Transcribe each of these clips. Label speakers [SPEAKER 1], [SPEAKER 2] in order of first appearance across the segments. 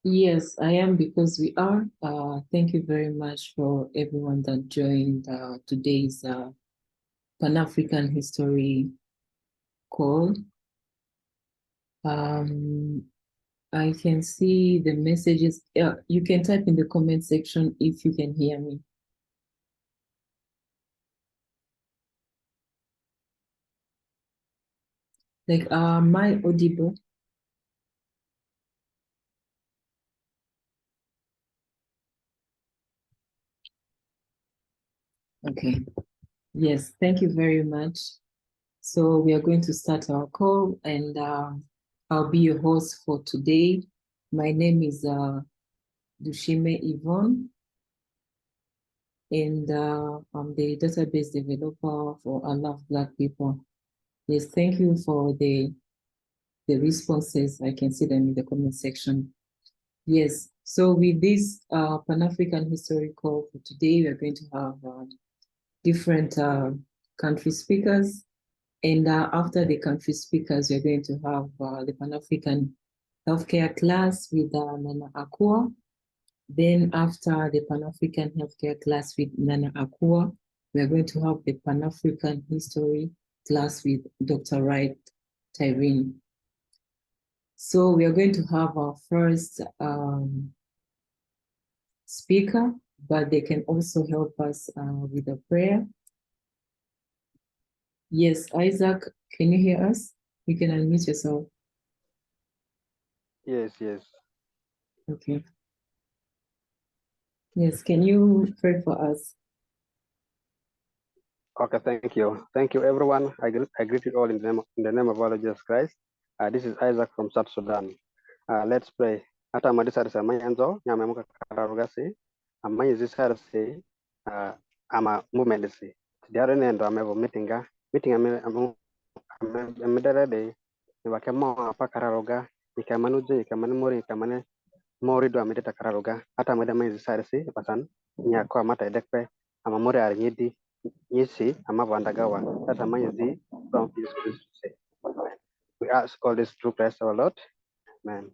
[SPEAKER 1] Yes, I am because we are. Thank you very much for everyone that joined today's Pan-African History call. Um, I can see the messages. You can type in the comment section if you can hear me. Like, my audible? Okay. Yes, thank you very much. So we are going to start our call, and I'll be your host for today. My name is Dushime Yvonne, and I'm the database developer for I Love Black People. Yes, thank you for the responses. I can see them in the comment section. Yes, so with this Pan-African History call for today, we are going to have different country speakers. And after the country speakers, we're going to have the Pan-African healthcare class with Nana Akua. Then after the Pan-African healthcare class with Nana Akua, we're going to have the Pan-African history class with Dr. Wright Tyrene. So we are going to have our first speaker, but they can also help us with a prayer. Yes, Isaac, can you hear us? You can unmute yourself.
[SPEAKER 2] Yes.
[SPEAKER 1] Okay. Yes, can you pray for us?
[SPEAKER 2] Okay, thank you. Thank you, everyone. I greet you all in the name of our Lord Jesus Christ. This is Isaac from South Sudan. Let's pray. Ata madisa rasa mayanzo nyama muka kararugasi. Amanya zisa rasa ama movement si. Diaro nendo amevo meeting amedere de wakemo apa kararuga ikamanuje ikamane mori do amedeta kararuga ata mada mai zisa rasa pasan nyako amata edekpe ama mori arnyedi Yesi, Amavandagawa, that's Amayazi from Jesus Christ. We ask all this through Christ our Lord. Amen.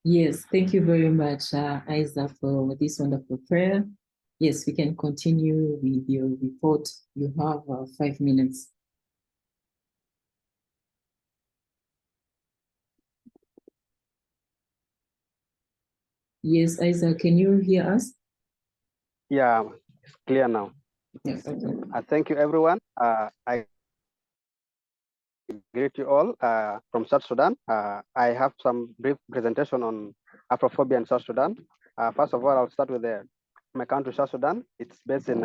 [SPEAKER 1] Yes, thank you very much, Isaac, for this wonderful prayer. Yes, we can continue with your report. You have 5 minutes. Yes, Isaac, can you hear us?
[SPEAKER 2] Yeah, it's clear now.
[SPEAKER 1] Yes, okay.
[SPEAKER 2] Thank you, everyone. I greet you all from South Sudan. I have some brief presentation on Afrophobia in South Sudan. First of all, I'll start with my country, South Sudan. It's based in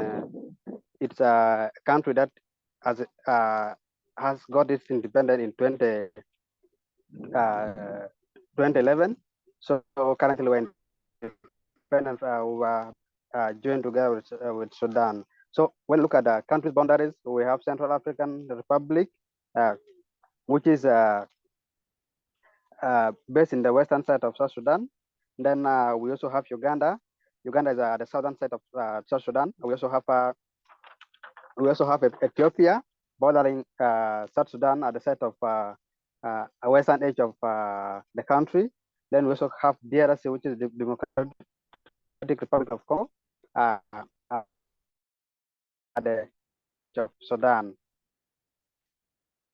[SPEAKER 2] it's a country that has got its independence in 2011. So currently we're independent. We were joined together with Sudan. So when we look at the country's boundaries, we have Central African Republic, which is based in the western side of South Sudan. Then we also have Uganda. Uganda is the southern side of South Sudan. We also have Ethiopia bordering South Sudan at the side of a western edge of the country. Then we also have DRC, which is the Democratic Republic of Congo, at the edge of Sudan.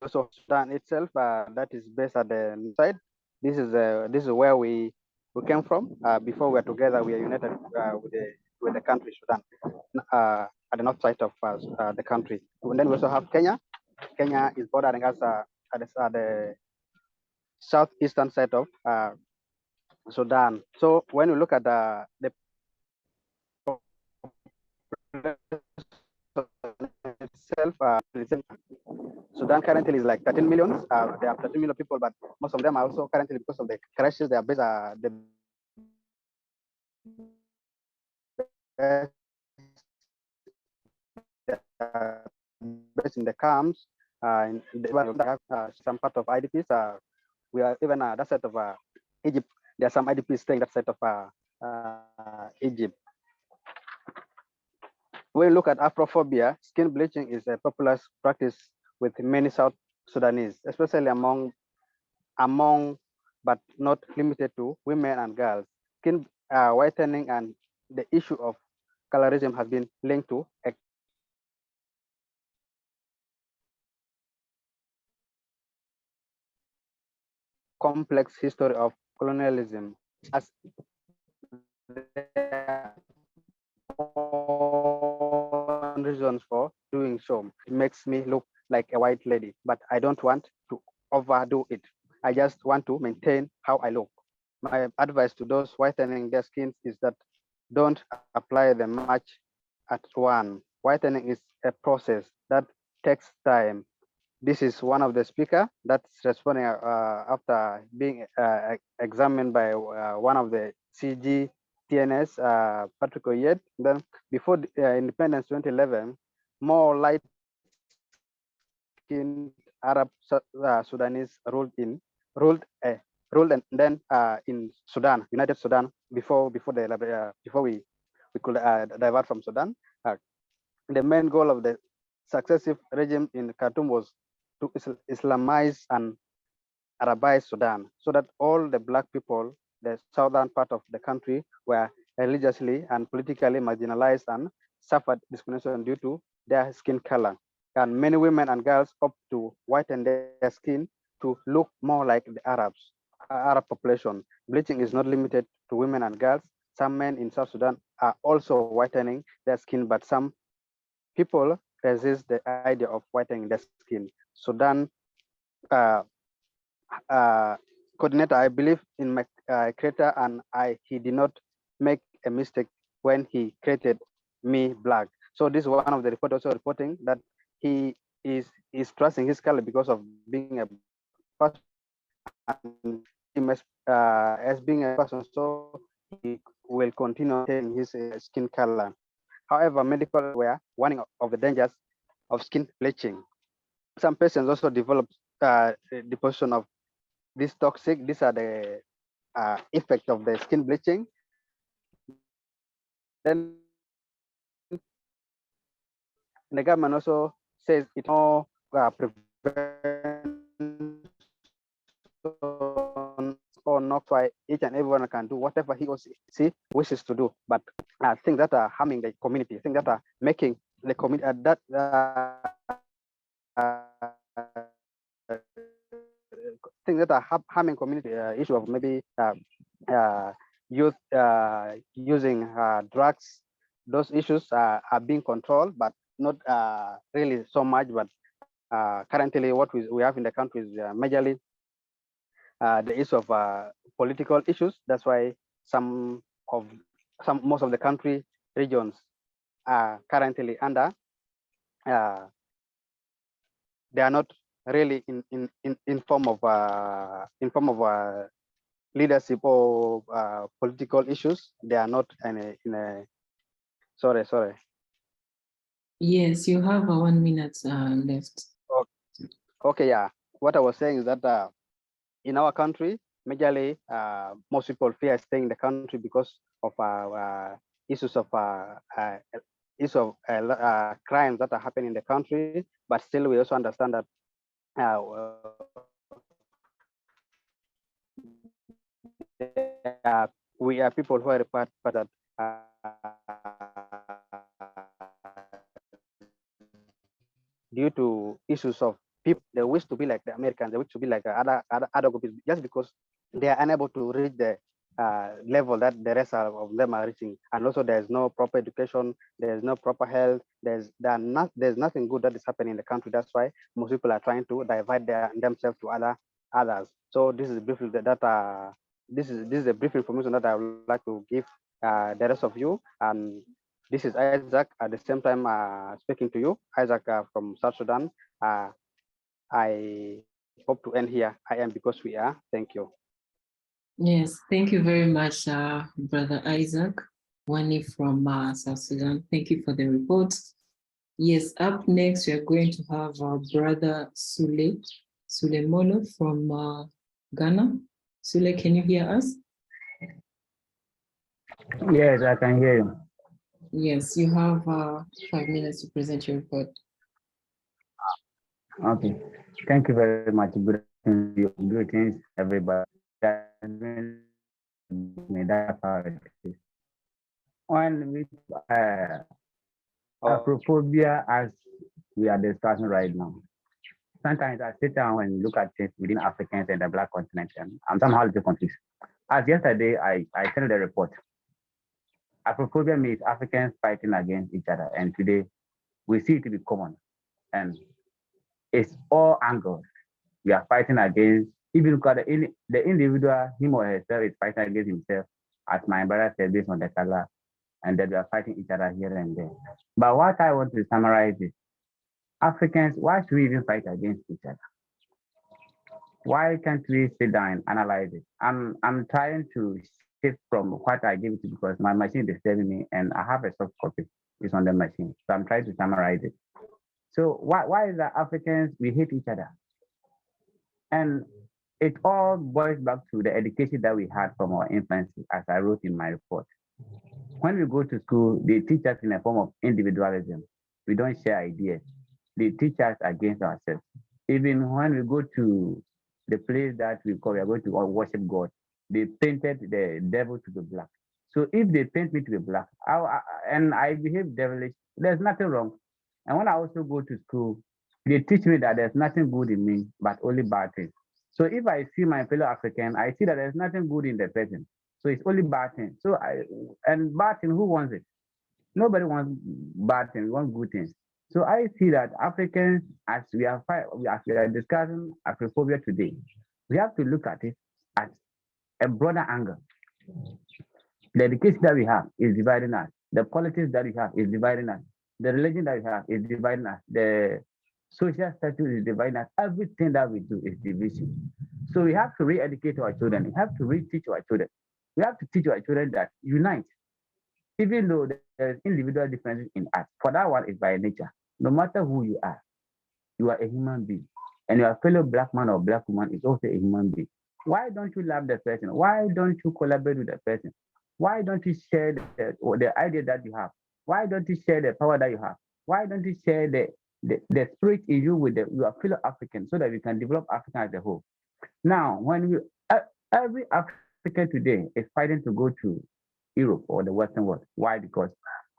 [SPEAKER 2] Also, Sudan itself, that is based at the side. This is where we came from. Before we were together, we are united with the country Sudan at the north side of the country. And then we also have Kenya. Kenya is bordering us at the southeastern side of Sudan. So when we look at the itself, Sudan currently is like 13 million. There are 13 million people, but most of them are also currently, because of the crisis, they are based based in the camps. Some part of IDPs. We are even that side of Egypt. There are some IDPs staying that side of Egypt. When we look at Afrophobia, skin bleaching is a popular practice with many South Sudanese, especially among but not limited to women and girls. Skin whitening and the issue of colorism has been linked to a complex history of colonialism. As reasons for doing so. It makes me look like a white lady, but I don't want to overdo it. I just want to maintain how I look. My advice to those whitening their skins is that don't apply them much at once. Whitening is a process that takes time. This is one of the speaker that's responding after being examined by one of the CG TNS, Patrick Oyed. Then before independence 2011, more light-skinned Arab Sudanese ruled and then in Sudan, United Sudan, before we could divert from Sudan. The main goal of the successive regime in Khartoum was to Islamize and Arabize Sudan, so that all the black people, the southern part of the country, were religiously and politically marginalized and suffered discrimination due to their skin color. And many women and girls opt to whiten their skin to look more like the Arab population. Bleaching is not limited to women and girls. Some men in South Sudan are also whitening their skin, but some people resist the idea of whitening their skin. Sudan uh, coordinator, I believe in my creator, and he did not make a mistake when he created me black. So this is one of the report also reporting that he is trusting his color because of being a person, and as being a person, so he will continue taking his skin color. However, medical were warning of the dangers of skin bleaching. Some patients also develop deposition of this toxic. These are the effect of the skin bleaching. Then the government also says it's more prevention or not why each and everyone can do whatever he or she wishes to do, but things that are harming the community, things that are making the community things that are harming community, issue of maybe youth using drugs. Those issues are being controlled, but not really so much. But currently, what we have in the country is majorly the issue of political issues. That's why most of the country regions are currently under. They are not really in form of leadership or political issues. They are not in a sorry.
[SPEAKER 1] Yes, you have 1 minute left.
[SPEAKER 2] Okay, yeah. What I was saying is that in our country, majorly most people fear staying in the country because of issues of crimes that are happening in the country. But still, we also understand that we are people who are part that due to issues of people, they wish to be like the Americans, they wish to be like other groups, just because they are unable to reach the level that the rest of them are reaching. And also, there's no proper education, there's no proper health, there's nothing good that is happening in the country. That's why most people are trying to divide themselves to others. So this is briefly this is a brief information that I would like to give the rest of you. And this is Isaac. At the same time, speaking to you, Isaac from South Sudan. I hope to end here. I am because we are. Thank you.
[SPEAKER 1] Yes, thank you very much, Brother Isaac Wani from South Sudan. Thank you for the report. Yes, up next, we are going to have our brother Sule Molo from Ghana. Sule, can you hear us?
[SPEAKER 3] Yes, I can hear you.
[SPEAKER 1] Yes, you have 5 minutes to present your report.
[SPEAKER 3] Okay, thank you very much. Greetings, everybody. that's how it is. On with Afrophobia, as we are discussing right now. Sometimes I sit down and look at things within Africans and the Black continent, and I'm somehow a little confused. As yesterday, I sent a report. Afrophobia means Africans fighting against each other, and today we see it to be common, and it's all angles. We are fighting against, even because the individual, him or herself, is fighting against himself, as my brother said, based on the color, and then we are fighting each other here and there. But what I want to summarize is Africans, why should we even fight against each other? Why can't we sit down and analyze it? I'm trying to shift from what I gave to because my machine is telling me and I have a soft copy. It's on the machine. So I'm trying to summarize it. So why is that Africans, we hate each other? And it all boils back to the education that we had from our infancy, as I wrote in my report. When we go to school, they teach us in a form of individualism. We don't share ideas. They teach us against ourselves. Even when we go to the place that we call, we are going to worship God, they painted the devil to be black. So if they paint me to be black, and I behave devilish, there's nothing wrong. And when I also go to school, they teach me that there's nothing good in me, but only bad things. So if I see my fellow African, I see that there's nothing good in the person. So it's only bad things. And bad thing, who wants it? Nobody wants bad things, we want good things. So I see that Africans, as we are discussing Afrophobia today, we have to look at it at a broader angle. The education that we have is dividing us. The politics that we have is dividing us. The religion that we have is dividing us. The social status is dividing us. Everything that we do is division. So we have to re-educate our children. We have to re-teach our children. We have to teach our children that unite. Even though there's individual differences in us, for that one is by nature. No matter who you are a human being. And your fellow black man or black woman is also a human being. Why don't you love the person? Why don't you collaborate with the person? Why don't you share the idea that you have? Why don't you share the power that you have? Why don't you share the spirit in you with your fellow Africans so that we can develop Africa as a whole? Now, every African today is fighting to go to Europe or the Western world. Why? Because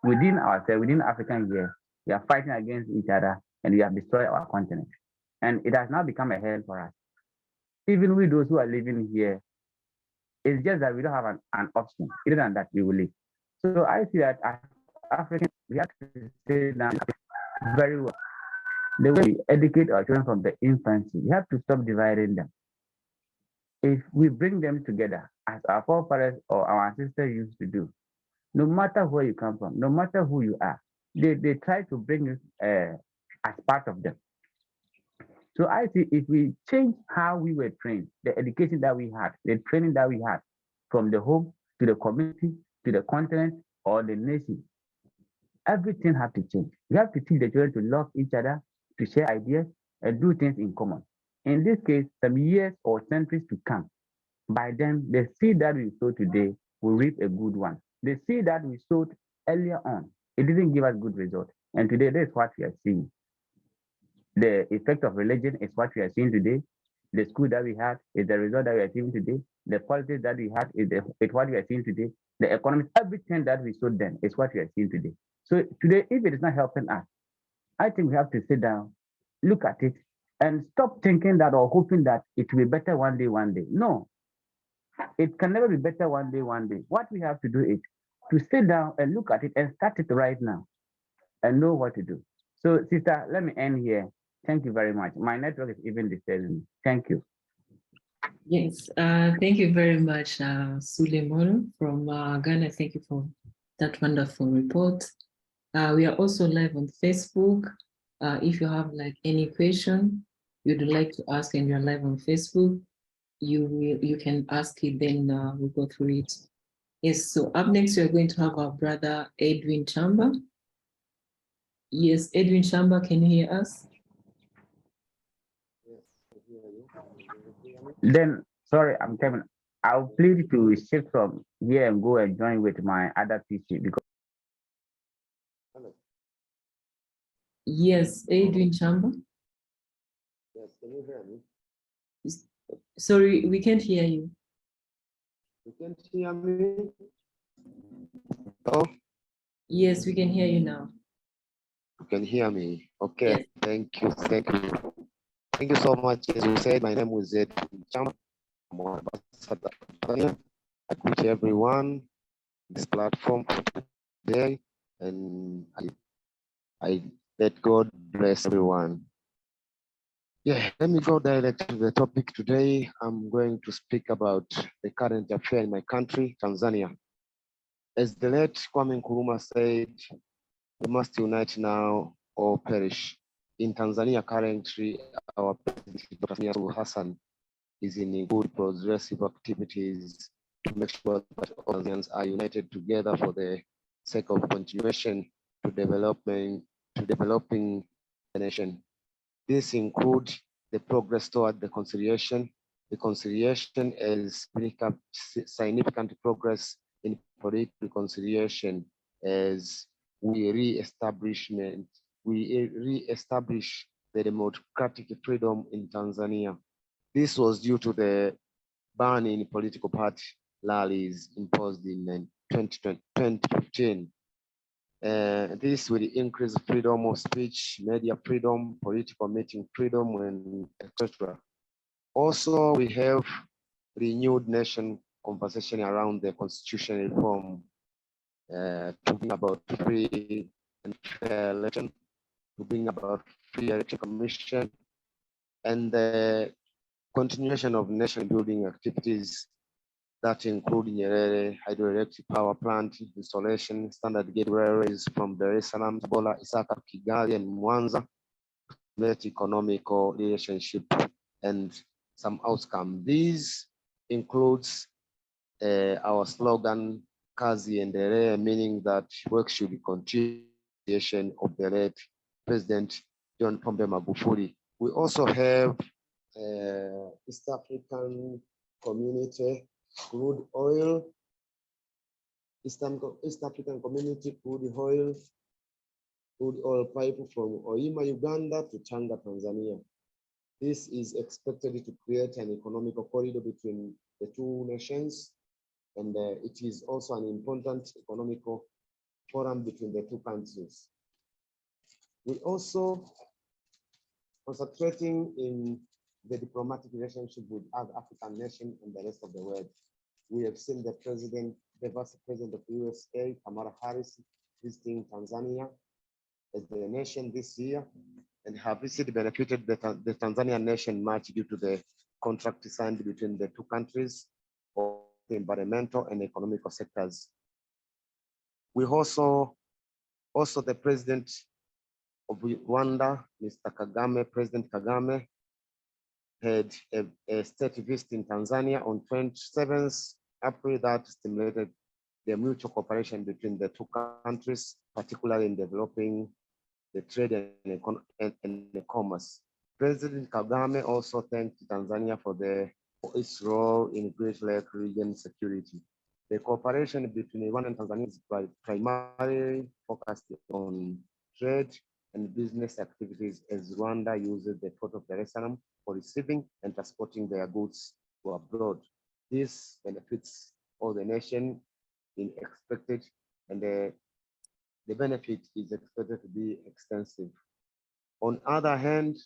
[SPEAKER 3] within ourselves, within African here, we are fighting against each other and we have destroyed our continent. And it has now become a hell for us. Even with those who are living here, it's just that we don't have an option. Other than that, we will live. So I see that as Africans, we have to stay down very well. The way we educate our children from the infancy, we have to stop dividing them. If we bring them together, as our forefathers or our ancestors used to do, no matter where you come from, no matter who you are, they try to bring you as part of them. So I see if we change how we were trained, the education that we had, the training that we had from the home to the community to the continent or the nation, everything has to change. We have to teach the children to love each other, to share ideas, and do things in common. In this case, some years or centuries to come, by then the seed that we sow today will reap a good one. The seed that we sowed earlier on, it didn't give us good result. And today, that's what we are seeing. The effect of religion is what we are seeing today. The school that we had is the result that we are seeing today. The politics that we had is what we are seeing today. The economy, everything that we sowed then is what we are seeing today. So today, if it is not helping us, I think we have to sit down, look at it, and stop thinking that or hoping that it will be better one day, one day. No, it can never be better one day, one day. What we have to do is to sit down and look at it and start it right now and know what to do. So, sister, let me end here. Thank you very much. My network is even disturbing me. Thank you.
[SPEAKER 1] Yes, thank you very much, Suleiman from Ghana. Thank you for that wonderful report. We are also live on Facebook. If you have like any question you'd like to ask and you're live on Facebook, you can ask it, then we'll go through it. Yes, so up next we're going to have our brother Edwin Chamba. Yes, Edwin Chamba, can you hear us?
[SPEAKER 3] Then, sorry, I'm coming. I'll plead to shift from here and go and join with my other PC because.
[SPEAKER 1] Yes, Edwin Chamba.
[SPEAKER 4] Yes, can you hear me?
[SPEAKER 1] Sorry, we can't hear you.
[SPEAKER 4] You can hear me? Oh,
[SPEAKER 1] Yes, we can hear you now.
[SPEAKER 4] you can hear me. Okay,
[SPEAKER 1] Yes.
[SPEAKER 4] thank you. Thank you so much. As you said, my name is Ed Cham. I'm an ambassador of Tanzania. I greet everyone on this platform today, and I let God bless everyone. Yeah, let me go direct to the topic today. I'm going to speak about the current affair in my country, Tanzania. As the late Kwame Nkrumah said, we must unite now or perish. In Tanzania currently, our president, Dr. Samia Suluhu Hassan, is in good progressive activities to make sure that all Tanzanians are united together for the sake of continuation to developing the nation. This includes the progress toward the conciliation. The conciliation is significant progress in political reconciliation as we re-establish the democratic freedom in Tanzania. This was due to the ban in political party rallies imposed in 2015. This will increase freedom of speech, media freedom, political meeting freedom, and etc. Also, we have renewed nation conversation around the constitutional reform, to bring about free and fair election, to bring about free election commission, and the continuation of nation building activities that include Nyerere hydroelectric power plant installation, standard gauge railways from Dar es Salaam, Tabora, Isaka, Kigali, and Mwanza, that economical relationship and some outcome. These includes our slogan, Kazi Endelee, meaning that work should be continuation of the late President John Pombe Magufuli. We also have East African Community crude oil, East African Community crude oil pipe from Oima, Uganda to Tanga, Tanzania. This is expected to create an economical corridor between the two nations, and it is also an important economical forum between the two countries. We also concentrating in the diplomatic relationship with other African nations and the rest of the world. We have seen the Vice President of USA, Kamala Harris, visiting Tanzania as the nation this year, and have visited benefited the Tanzanian nation much due to the contract signed between the two countries for the environmental and economical sectors. We also the President of Rwanda, Mr. Kagame, President Kagame, had a state visit in Tanzania on 27th April that stimulated the mutual cooperation between the two countries, particularly in developing the trade and the commerce. President Kagame also thanked Tanzania for its role in Great Lake region security. The cooperation between Rwanda and Tanzania is primarily focused on trade and business activities, as Rwanda uses the port of Dar es Salaam for receiving and transporting their goods to abroad. This benefits all the nation in expected, and the benefit is expected to be extensive. On other hand,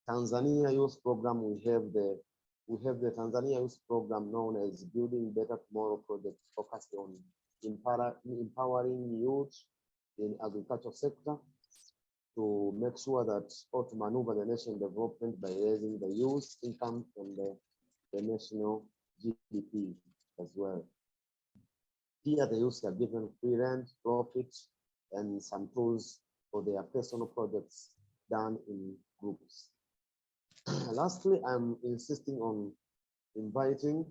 [SPEAKER 4] Tanzania Youth Program, we have the Tanzania Youth Program known as Building Better Tomorrow project, focused on empowering youth in agricultural sector to make sure that or to maneuver the nation development by raising the youth income and the national GDP as well. Here, the youth are given free rent, profit, and some tools for their personal projects done in groups. Lastly, I'm insisting on inviting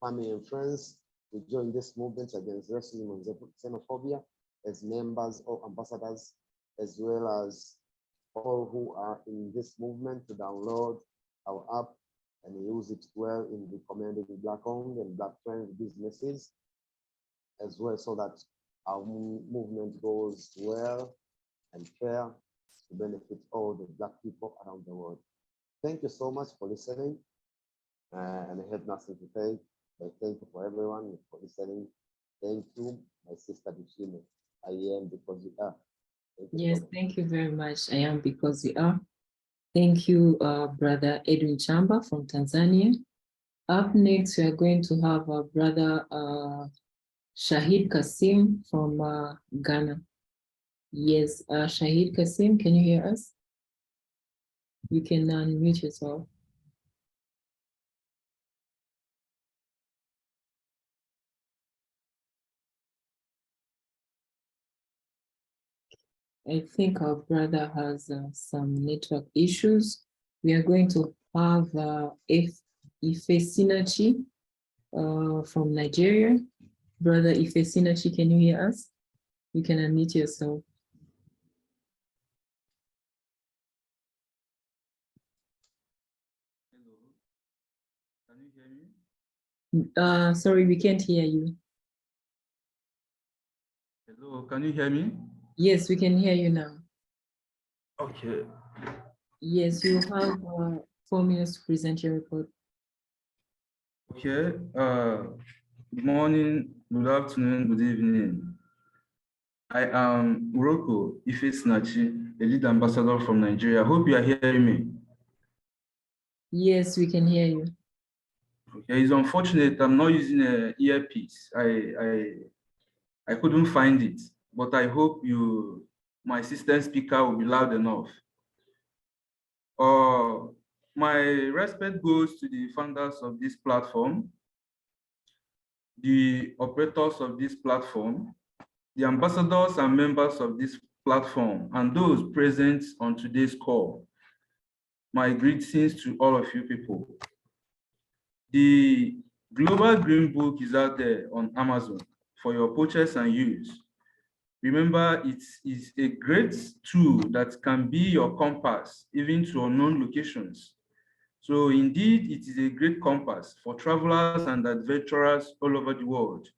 [SPEAKER 4] family and friends to join this movement against racism and xenophobia as members or ambassadors, as well as all who are in this movement to download our app and use it well in recommending Black-owned and Black-friendly businesses as well, so that our movement goes well and fair to benefit all the Black people around the world. Thank you so much for listening, and I have nothing to say. I thank you for everyone for listening. Thank you, my sister Bishime. I am because you are. Thank you so
[SPEAKER 1] Yes,
[SPEAKER 4] much.
[SPEAKER 1] thank you very much. I am because you are. Thank you, Brother Edwin Chamba from Tanzania. Up next, we are going to have our brother Shahid Kasim from Ghana. Yes, Shahid Kasim, can you hear us? You can unmute yourself. I think our brother has some network issues. We are going to have Ife Sinachi from Nigeria. Brother Ife Sinachi, can you hear us? You can unmute yourself.
[SPEAKER 5] Hello, can you hear me?
[SPEAKER 1] Sorry, we can't hear you.
[SPEAKER 5] Hello, can you hear me?
[SPEAKER 1] Yes, we can hear you now.
[SPEAKER 5] Okay.
[SPEAKER 1] Yes, you have 4 minutes to present your report.
[SPEAKER 5] Okay. Good morning, good afternoon, good evening. I am Uroko Ife Sinachi, a lead ambassador from Nigeria. I hope you are hearing me.
[SPEAKER 1] Yes, we can hear you.
[SPEAKER 5] Okay, it's unfortunate I'm not using an earpiece. I couldn't find it, but I hope my system speaker will be loud enough. My respect goes to the founders of this platform, the operators of this platform, the ambassadors and members of this platform, and those present on today's call. My greetings to all of you people. The Global Green Book is out there on Amazon for your purchase and use. Remember, it is a great tool that can be your compass, even to unknown locations. So indeed, it is a great compass for travelers and adventurers all over the world.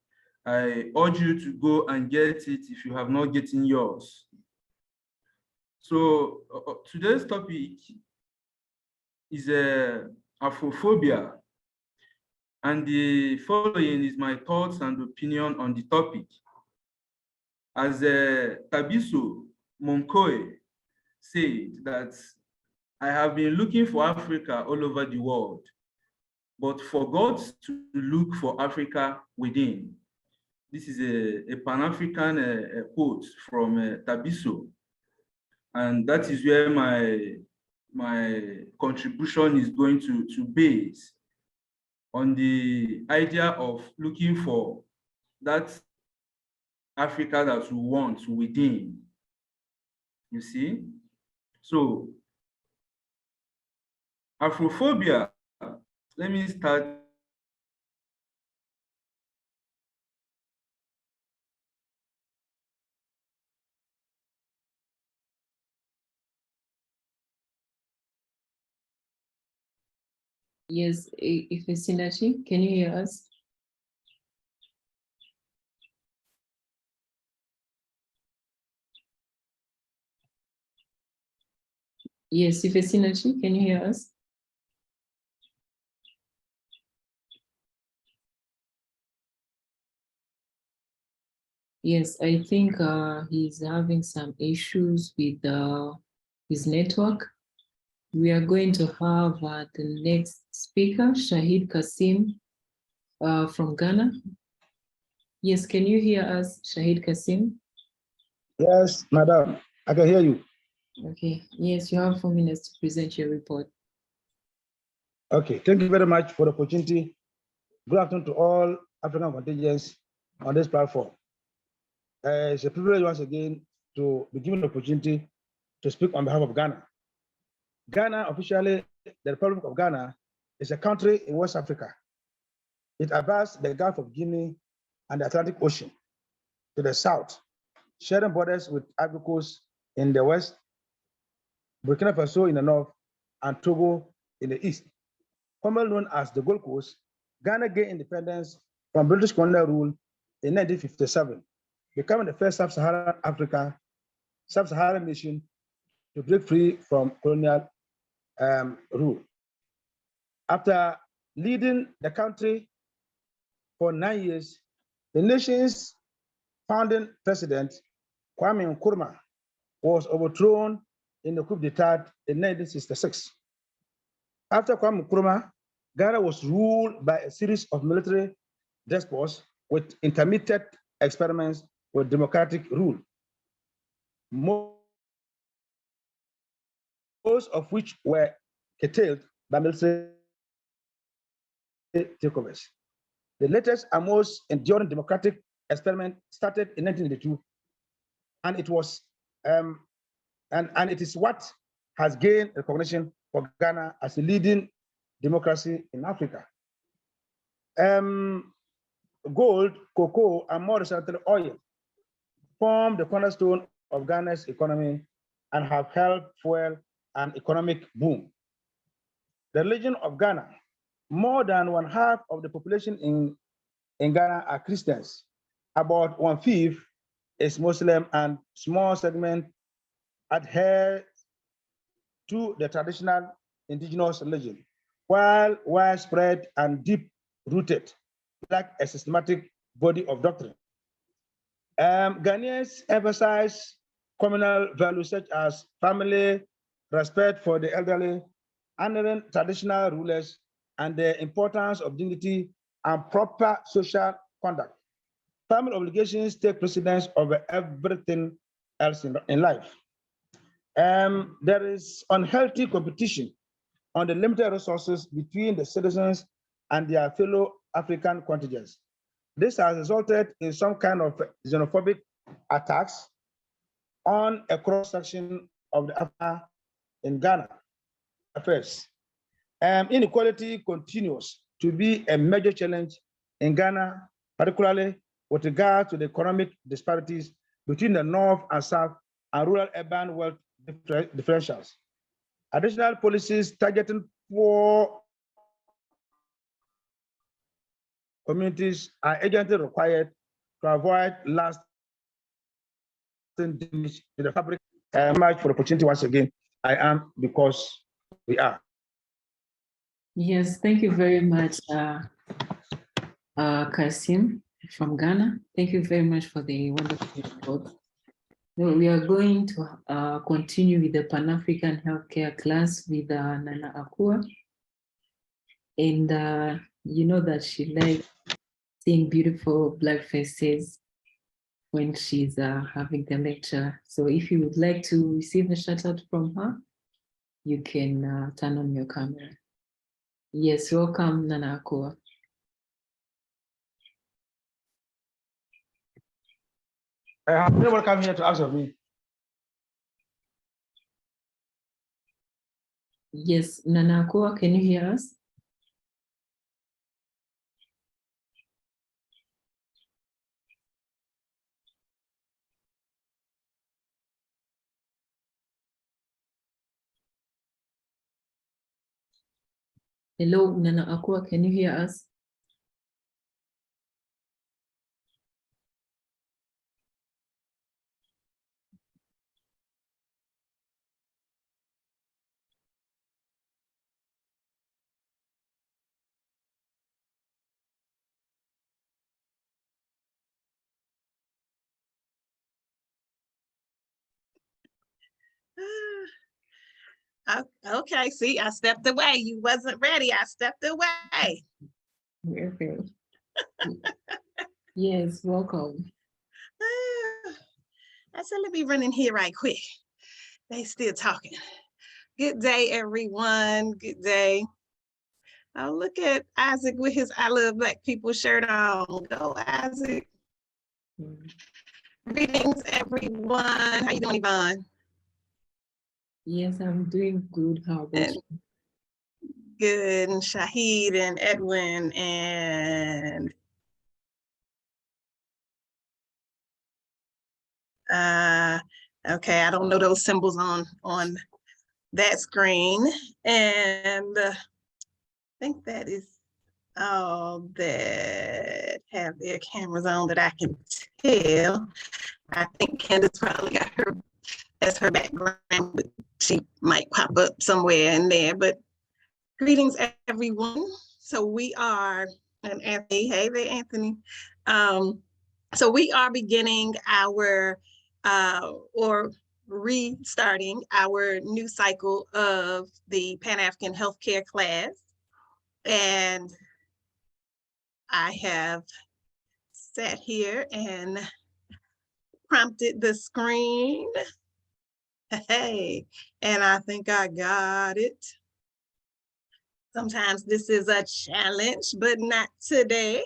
[SPEAKER 5] I urge you to go and get it if you have not gotten yours. So today's topic is Afrophobia. And the following is my thoughts and opinion on the topic. As Tabiso Monkoe said that I have been looking for Africa all over the world, but forgot to look for Africa within. This is a Pan-African quote from Tabiso, and that is where my contribution is going to base on the idea of looking for that Africa that we want within. You see? So, Afrophobia, let me start.
[SPEAKER 1] Yes, Ife Sinachi, can you hear us? Yes, Ife Sinachi, can you hear us? Yes, I think he's having some issues with his network. We are going to have the next speaker, Shahid Kasim from Ghana. Yes, can you hear us, Shahid Kasim?
[SPEAKER 6] Yes, madam, I can hear you.
[SPEAKER 1] Okay, yes, you have 4 minutes to present your report.
[SPEAKER 6] Okay, thank you very much for the opportunity. Good afternoon to all African contingents on this platform. It's a privilege once again to be given the opportunity to speak on behalf of Ghana. Ghana, officially, the Republic of Ghana, is a country in West Africa. It abuts the Gulf of Guinea and the Atlantic Ocean to the south, sharing borders with Ivory Coast in the west, Burkina Faso in the north, and Togo in the east. Formerly known as the Gold Coast, Ghana gained independence from British colonial rule in 1957, becoming the first sub-Saharan nation to break free from colonial rule. After leading the country for 9 years, the nation's founding president, Kwame Nkrumah, was overthrown in the coup d'etat in 1966. After Kwame Nkrumah, Ghana was ruled by a series of military despots with intermittent experiments with democratic rule, most of which were curtailed by military takeovers. The latest and most enduring democratic experiment started in 1982, and it was and it is what has gained recognition for Ghana as a leading democracy in Africa. Gold, cocoa, and more recently oil form the cornerstone of Ghana's economy and have helped fuel an economic boom. The religion of Ghana, more than 1/2 of the population in Ghana are Christians. About 1/5 is Muslim, and small segment adhere to the traditional indigenous religion, while widespread and deep-rooted lack a systematic body of doctrine. Ghanaians emphasize communal values such as family, respect for the elderly, honoring traditional rulers, and the importance of dignity and proper social conduct. Family obligations take precedence over everything else in life. There is unhealthy competition on the limited resources between the citizens and their fellow African contingents. This has resulted in some kind of xenophobic attacks on a cross-section of the Africa in Ghana. First, inequality continues to be a major challenge in Ghana, particularly with regard to the economic disparities between the North and South and rural-urban wealth differentials. Additional policies targeting poor communities are urgently required to avoid lasting damage to the fabric. Much for the opportunity once again. I am because we are.
[SPEAKER 1] Yes, thank you very much, Kasim from Ghana. Thank you very much for the wonderful report. Now we are going to continue with the Pan-African Healthcare class with Nana Akua. And you know that she likes seeing beautiful Black faces when she's having the lecture. So if you would like to receive a shout out from her, you can turn on your camera. Yes, welcome, Nana Akua.
[SPEAKER 6] Anyone come here to ask of me?
[SPEAKER 1] Yes, Nana Akua, can you hear us? Hello, Nana Akua, can you hear us?
[SPEAKER 7] Okay, see, I stepped away. You wasn't ready. I stepped away.
[SPEAKER 1] Okay. Yes, welcome.
[SPEAKER 7] I said, let me run in here right quick. They still talking. Good day, everyone. Good day. Oh, look at Isaac with his I Love Black People shirt on. Go, Isaac. Greetings, everyone. How you doing, Yvonne?
[SPEAKER 1] Yes, I'm doing good. How about you?
[SPEAKER 7] Good, and Shahid and Edwin and okay, I don't know those symbols on that screen. And I think that is all that have their cameras on that I can tell. I think Candace probably got her as her background, but she might pop up somewhere in there. But greetings, everyone. So we are And Anthony, hey there, Anthony. So we are beginning our, or restarting our new cycle of the Pan-African Healthcare class. And I have sat here and prompted the screen. Hey, and I think I got it. Sometimes this is a challenge, but not today.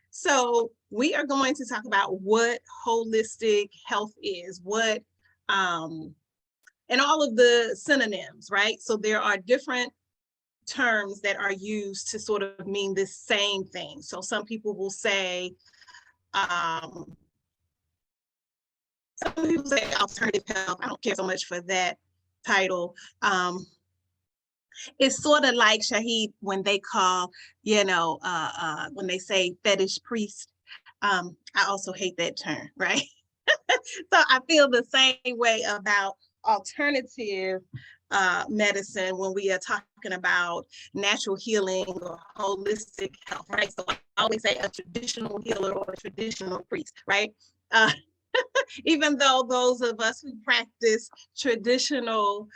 [SPEAKER 7] So we are going to talk about what holistic health is, what, and all of the synonyms, right? So there are different terms that are used to sort of mean the same thing. So some people will say, some people say alternative health. I don't care so much for that title. It's sort of like Shahid when they call, you know, when they say fetish priest. I also hate that term, right? So I feel the same way about alternative medicine when we are talking about natural healing or holistic health, right? So I always say a traditional healer or a traditional priest, right? Even though those of us who practice traditional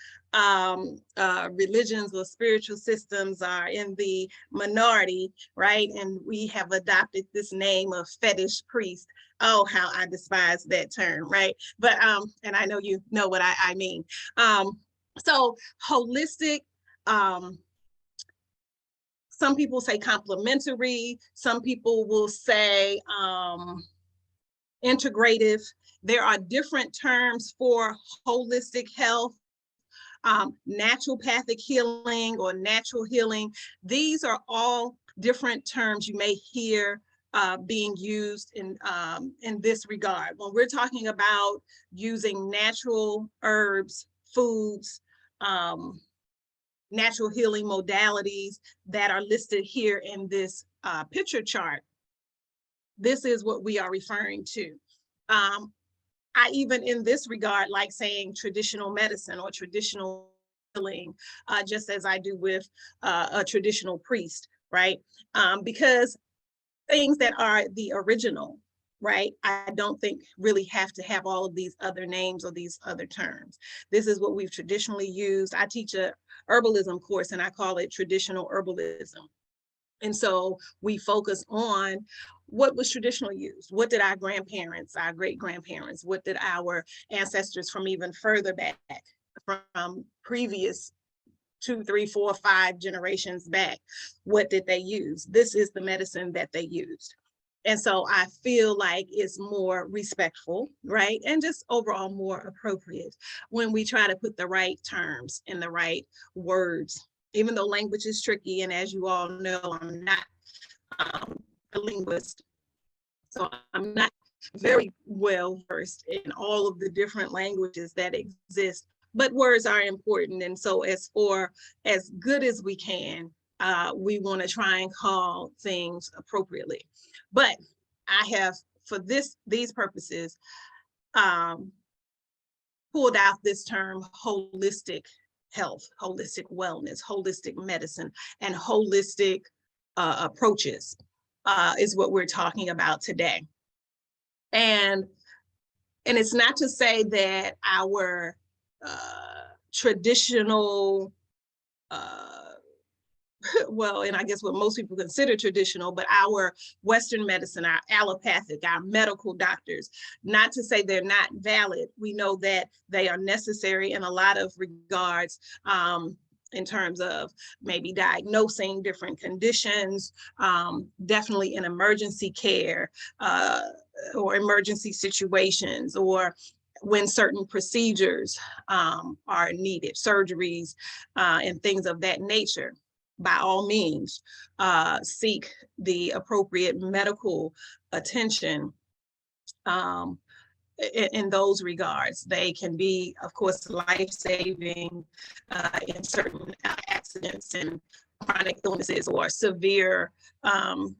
[SPEAKER 7] religions or spiritual systems are in the minority, right? And we have adopted this name of fetish priest. Oh, how I despise that term, right? But, and I know you know what I mean. So holistic, some people say complementary, some people will say integrative. There are different terms for holistic health, naturopathic healing or natural healing. These are all different terms you may hear being used in this regard. When we're talking about using natural herbs, foods, natural healing modalities that are listed here in this picture chart, this is what we are referring to. I even in this regard, like saying traditional medicine or traditional healing, just as I do with a traditional priest, right? Because things that are the original, right? I don't think really have to have all of these other names or these other terms. This is what we've traditionally used. I teach a herbalism course and I call it traditional herbalism. And so we focus on what was traditionally used. What did our grandparents, our great grandparents, what did our ancestors from even further back, from previous 2, 3, 4, 5 generations back, what did they use? This is the medicine that they used. And so I feel like it's more respectful, right? And just overall more appropriate when we try to put the right terms and the right words, even though language is tricky. And as you all know, I'm not a linguist. So I'm not very well versed in all of the different languages that exist, but words are important. And so as good as we can, we want to try and call things appropriately. But I have, for these purposes, pulled out this term holistic health, holistic wellness, holistic medicine, and holistic approaches is what we're talking about today. And it's not to say that our traditional, well, and I guess what most people consider traditional, but our Western medicine, our allopathic, our medical doctors, not to say they're not valid. We know that they are necessary in a lot of regards, in terms of maybe diagnosing different conditions, definitely in emergency care or emergency situations, or when certain procedures are needed, surgeries and things of that nature. By all means, seek the appropriate medical attention in those regards. They can be, of course, life-saving in certain accidents and chronic illnesses or severe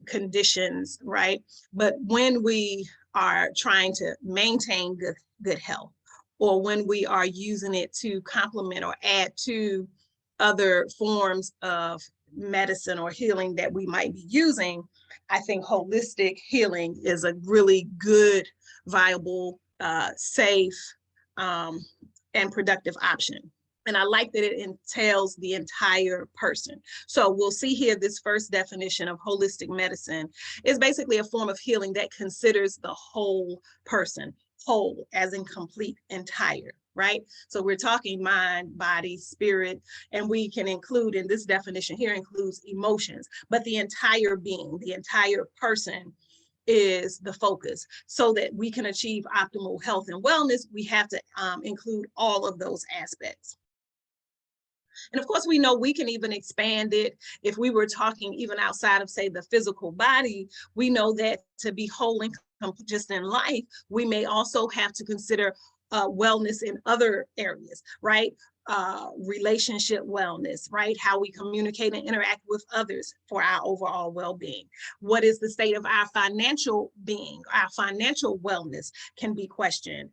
[SPEAKER 7] conditions, right? But when we are trying to maintain good health, or when we are using it to complement or add to other forms of medicine or healing that we might be using, I think holistic healing is a really good, viable, safe, and productive option. And I like that it entails the entire person. So we'll see here this first definition of holistic medicine is basically a form of healing that considers the whole person, whole as in complete, entire, right? So we're talking mind, body, spirit, and we can include in this definition here includes emotions, but the entire being, the entire person is the focus. So that we can achieve optimal health and wellness, we have to include all of those aspects. And of course, we know we can even expand it. If we were talking even outside of, say, the physical body, we know that to be whole and just in life, we may also have to consider wellness in other areas, right? Relationship wellness, right? How we communicate and interact with others for our overall well-being. What is the state of our financial being? Our financial wellness can be questioned.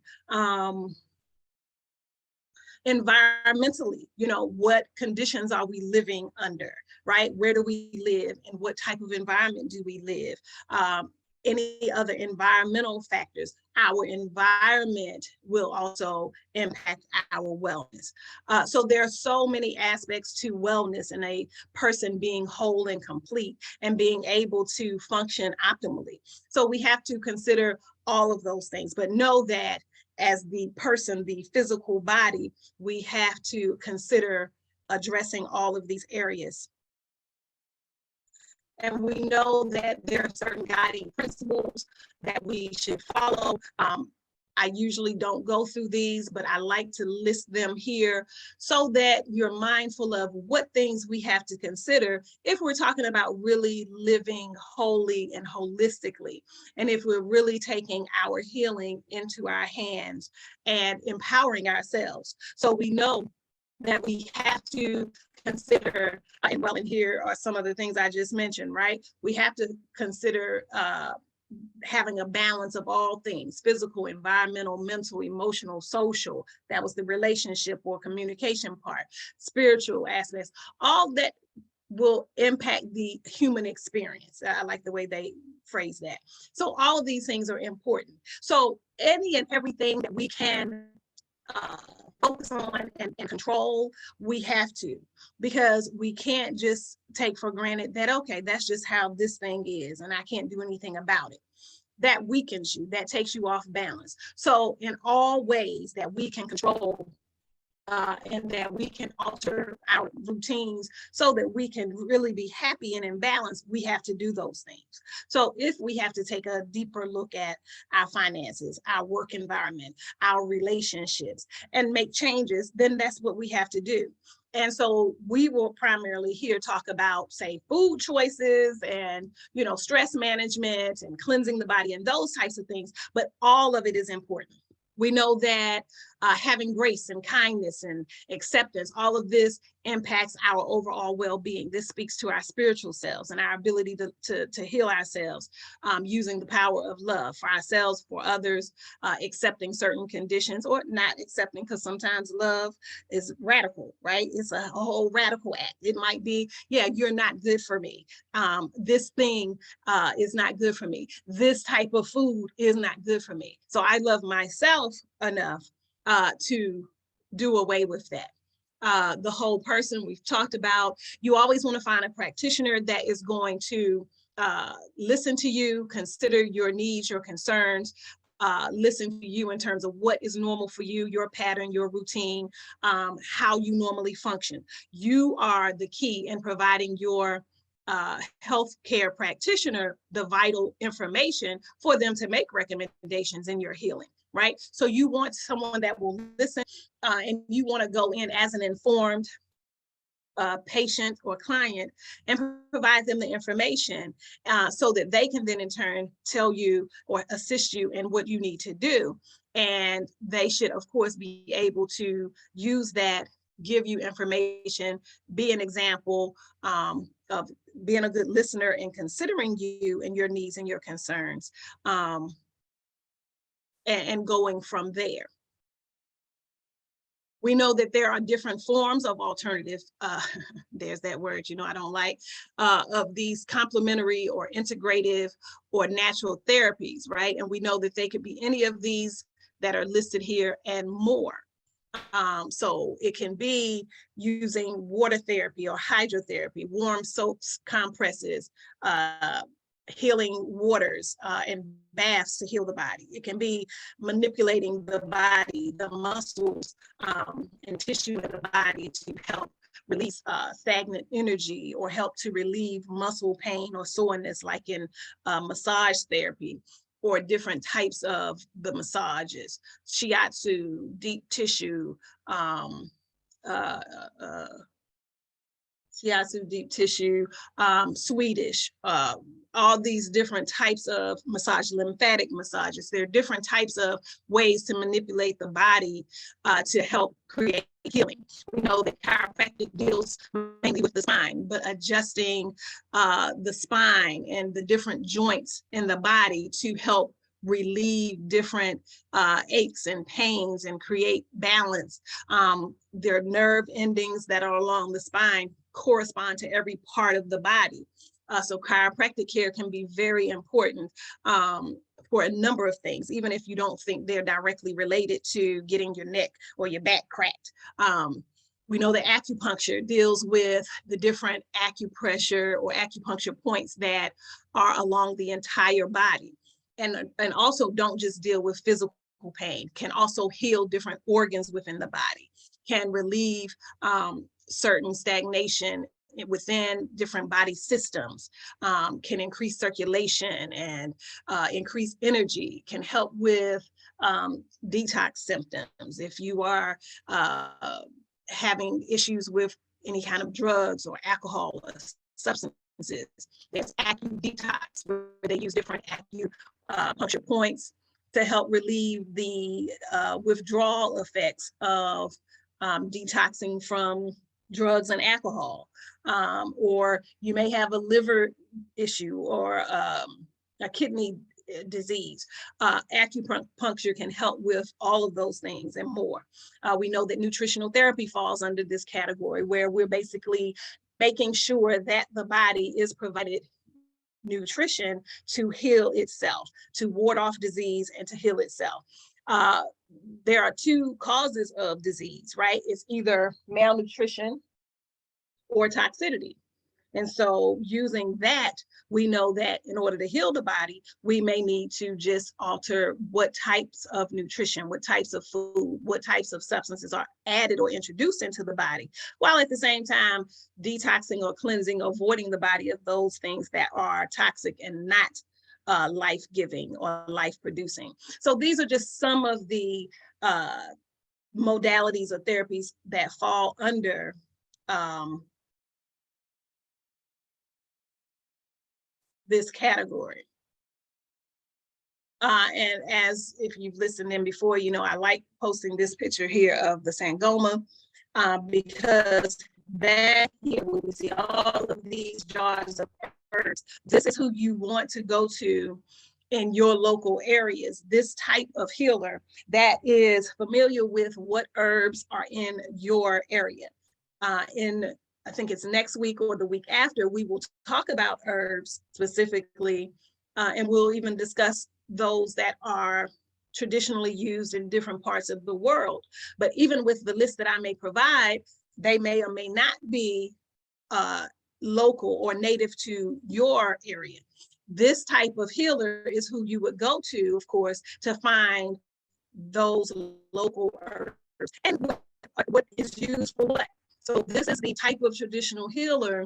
[SPEAKER 7] Environmentally, what conditions are we living under, right? Where do we live and what type of environment do we live? Any other environmental factors, our environment will also impact our wellness. So there are so many aspects to wellness and a person being whole and complete and being able to function optimally. So we have to consider all of those things, but know that as the person, the physical body, we have to consider addressing all of these areas. And we know that there are certain guiding principles that we should follow. I usually don't go through these, but I like to list them here so that you're mindful of what things we have to consider if we're talking about really living wholly and holistically, and if we're really taking our healing into our hands and empowering ourselves. So we know that we have to consider, and well, in here are some of the things I just mentioned, right? We have to consider having a balance of all things: physical, environmental, mental, emotional, social. That was the relationship or communication part. Spiritual aspects, all that will impact the human experience. I like the way they phrase that. So all of these things are important. So any and everything that we can focus on and control, we have to, because we can't just take for granted that, okay, that's just how this thing is and I can't do anything about it. That weakens you, that takes you off balance. So in all ways that we can control and that we can alter our routines so that we can really be happy and in balance, we have to do those things. So if we have to take a deeper look at our finances, our work environment, our relationships, and make changes, then that's what we have to do. And so we will primarily here talk about, say, food choices and, stress management and cleansing the body and those types of things, but all of it is important. We know that having grace and kindness and acceptance, all of this impacts our overall well-being. This speaks to our spiritual selves and our ability to heal ourselves using the power of love for ourselves, for others, accepting certain conditions or not accepting, because sometimes love is radical, right? It's a whole radical act. It might be, yeah, you're not good for me. This thing is not good for me. This type of food is not good for me. So I love myself enough to do away with that. The whole person we've talked about, you always want to find a practitioner that is going to listen to you, consider your needs, your concerns, listen to you in terms of what is normal for you, your pattern, your routine, how you normally function. You are the key in providing your healthcare practitioner the vital information for them to make recommendations in your healing. Right? So you want someone that will listen and you want to go in as an informed patient or client and provide them the information so that they can then in turn tell you or assist you in what you need to do. And they should, of course, be able to use that, give you information, be an example of being a good listener and considering you and your needs and your concerns. And going from there. We know that there are different forms of alternative, there's that word, you know, I don't like, of these complementary or integrative or natural therapies, right? And we know that they could be any of these that are listed here and more. So it can be using water therapy or hydrotherapy, warm soaps, compresses, healing waters, and baths to heal the body. It can be manipulating the body, the muscles, and tissue in the body to help release stagnant energy or help to relieve muscle pain or soreness, like in massage therapy, or different types of the massages, shiatsu, deep tissue, shiatsu, deep tissue, Swedish, all these different types of massage, lymphatic massages. There are different types of ways to manipulate the body to help create healing. We know that chiropractic deals mainly with the spine, but adjusting the spine and the different joints in the body to help relieve different aches and pains and create balance. There are nerve endings that are along the spine correspond to every part of the body. So chiropractic care can be very important for a number of things, even if you don't think they're directly related to getting your neck or your back cracked. We know that acupuncture deals with the different acupressure or acupuncture points that are along the entire body. And also don't just deal with physical pain, can also heal different organs within the body, can relieve certain stagnation within different body systems, can increase circulation and increase energy, can help with detox symptoms. If you are having issues with any kind of drugs or alcohol or substances, there's acu-detox, where they use different acupuncture points to help relieve the withdrawal effects of detoxing from drugs and alcohol. Or you may have a liver issue or a kidney disease. Acupuncture can help with all of those things and more. We know that nutritional therapy falls under this category, where we're basically making sure that the body is provided nutrition to heal itself, to ward off disease and to heal itself. There are two causes of disease, right? It's either malnutrition or toxicity. And so using that, we know that in order to heal the body, we may need to just alter what types of nutrition, what types of food, what types of substances are added or introduced into the body, while at the same time detoxing or cleansing, avoiding the body of those things that are toxic and not life-giving or life-producing. So these are just some of the modalities or therapies that fall under this category. And as if you've listened in before, you know, I like posting this picture here of the Sangoma because back here, when we see all of these jars of herbs, this is who you want to go to in your local areas. This type of healer that is familiar with what herbs are in your area. I think it's next week or the week after, we will talk about herbs specifically, and we'll even discuss those that are traditionally used in different parts of the world. But even with the list that I may provide, they may or may not be local or native to your area. This type of healer is who you would go to, of course, to find those local herbs and what is used for what. So this is the type of traditional healer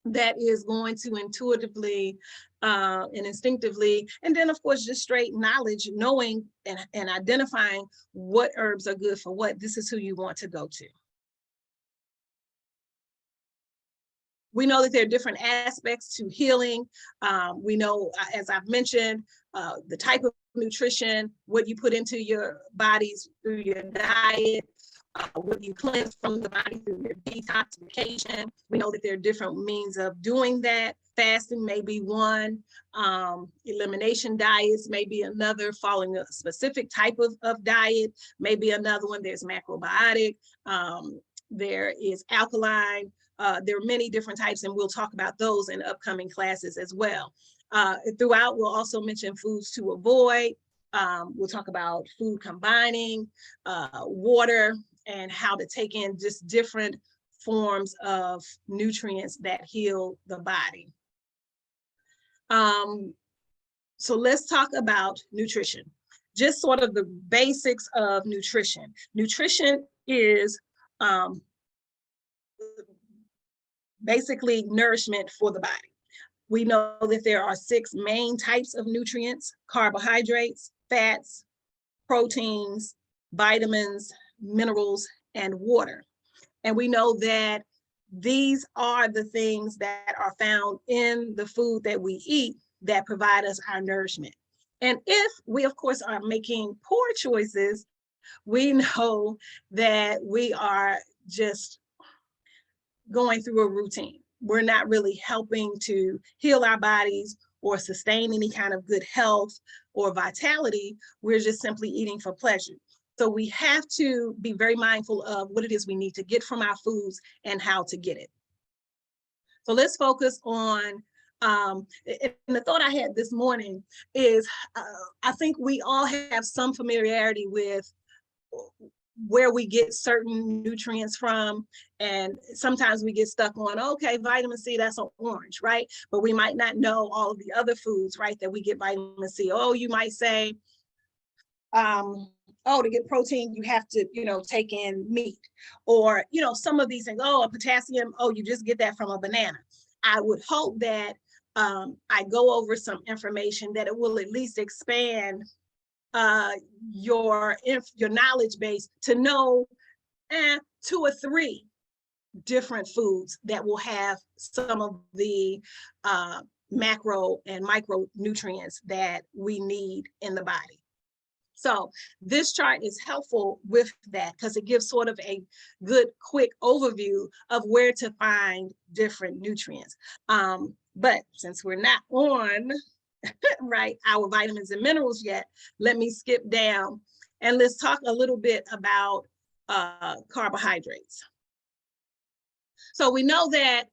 [SPEAKER 7] that is going to intuitively and instinctively, and then of course just straight knowledge, knowing and identifying what herbs are good for what. This is who you want to go to. We know that there are different aspects to healing. We know, as I've mentioned, the type of nutrition, what you put into your bodies through your diet, When you cleanse from the body through your detoxification, we know that there are different means of doing that. Fasting may be one, elimination diets may be another, following a specific type of diet, maybe another one. There's macrobiotic, there is alkaline. There are many different types, and we'll talk about those in upcoming classes as well. Throughout, we'll also mention foods to avoid. We'll talk about food combining, water, and how to take in just different forms of nutrients that heal the body. So let's talk about nutrition. Just sort of the basics of nutrition. Nutrition is basically nourishment for the body. We know that there are 6 main types of nutrients: carbohydrates, fats, proteins, vitamins, minerals, and water. And we know that these are the things that are found in the food that we eat that provide us our nourishment. And if we, of course, are making poor choices, we know that we are just going through a routine. We're not really helping to heal our bodies or sustain any kind of good health or vitality. We're just simply eating for pleasure. So we have to be very mindful of what it is we need to get from our foods and how to get it. So let's focus on, and the thought I had this morning is, I think we all have some familiarity with where we get certain nutrients from. And sometimes we get stuck on, okay, vitamin C, that's an orange, right? But we might not know all of the other foods, right, that we get vitamin C. Oh, you might say, oh, to get protein, you have to, take in meat. Or, some of these things, oh, a potassium, oh, you just get that from a banana. I would hope that I go over some information that it will at least expand your knowledge base to know 2 or 3 different foods that will have some of the macro and micronutrients that we need in the body. So this chart is helpful with that because it gives sort of a good quick overview of where to find different nutrients. But since we're not on right, our vitamins and minerals yet, let me skip down and let's talk a little bit about carbohydrates. So we know that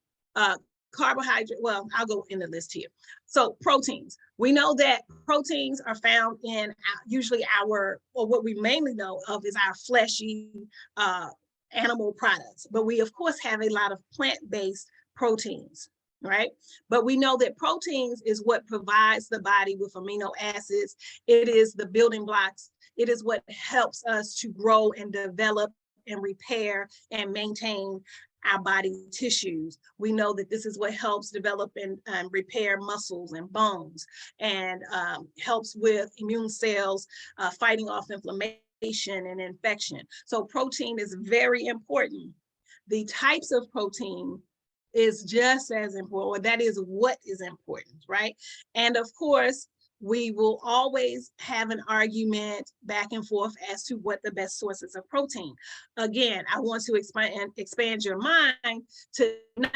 [SPEAKER 7] carbohydrate, well, I'll go in the list here. So proteins, we know that proteins are found in usually or what we mainly know of is our fleshy animal products, but we of course have a lot of plant-based proteins, right? But we know that proteins is what provides the body with amino acids. It is the building blocks. It is what helps us to grow and develop and repair and maintain our body tissues. We know that this is what helps develop and repair muscles and bones, and helps with immune cells fighting off inflammation and infection. So protein is very important. The types of protein is just as important, or that is what is important, right? And of course, we will always have an argument back and forth as to what the best sources of protein. Again, I want to expand your mind to not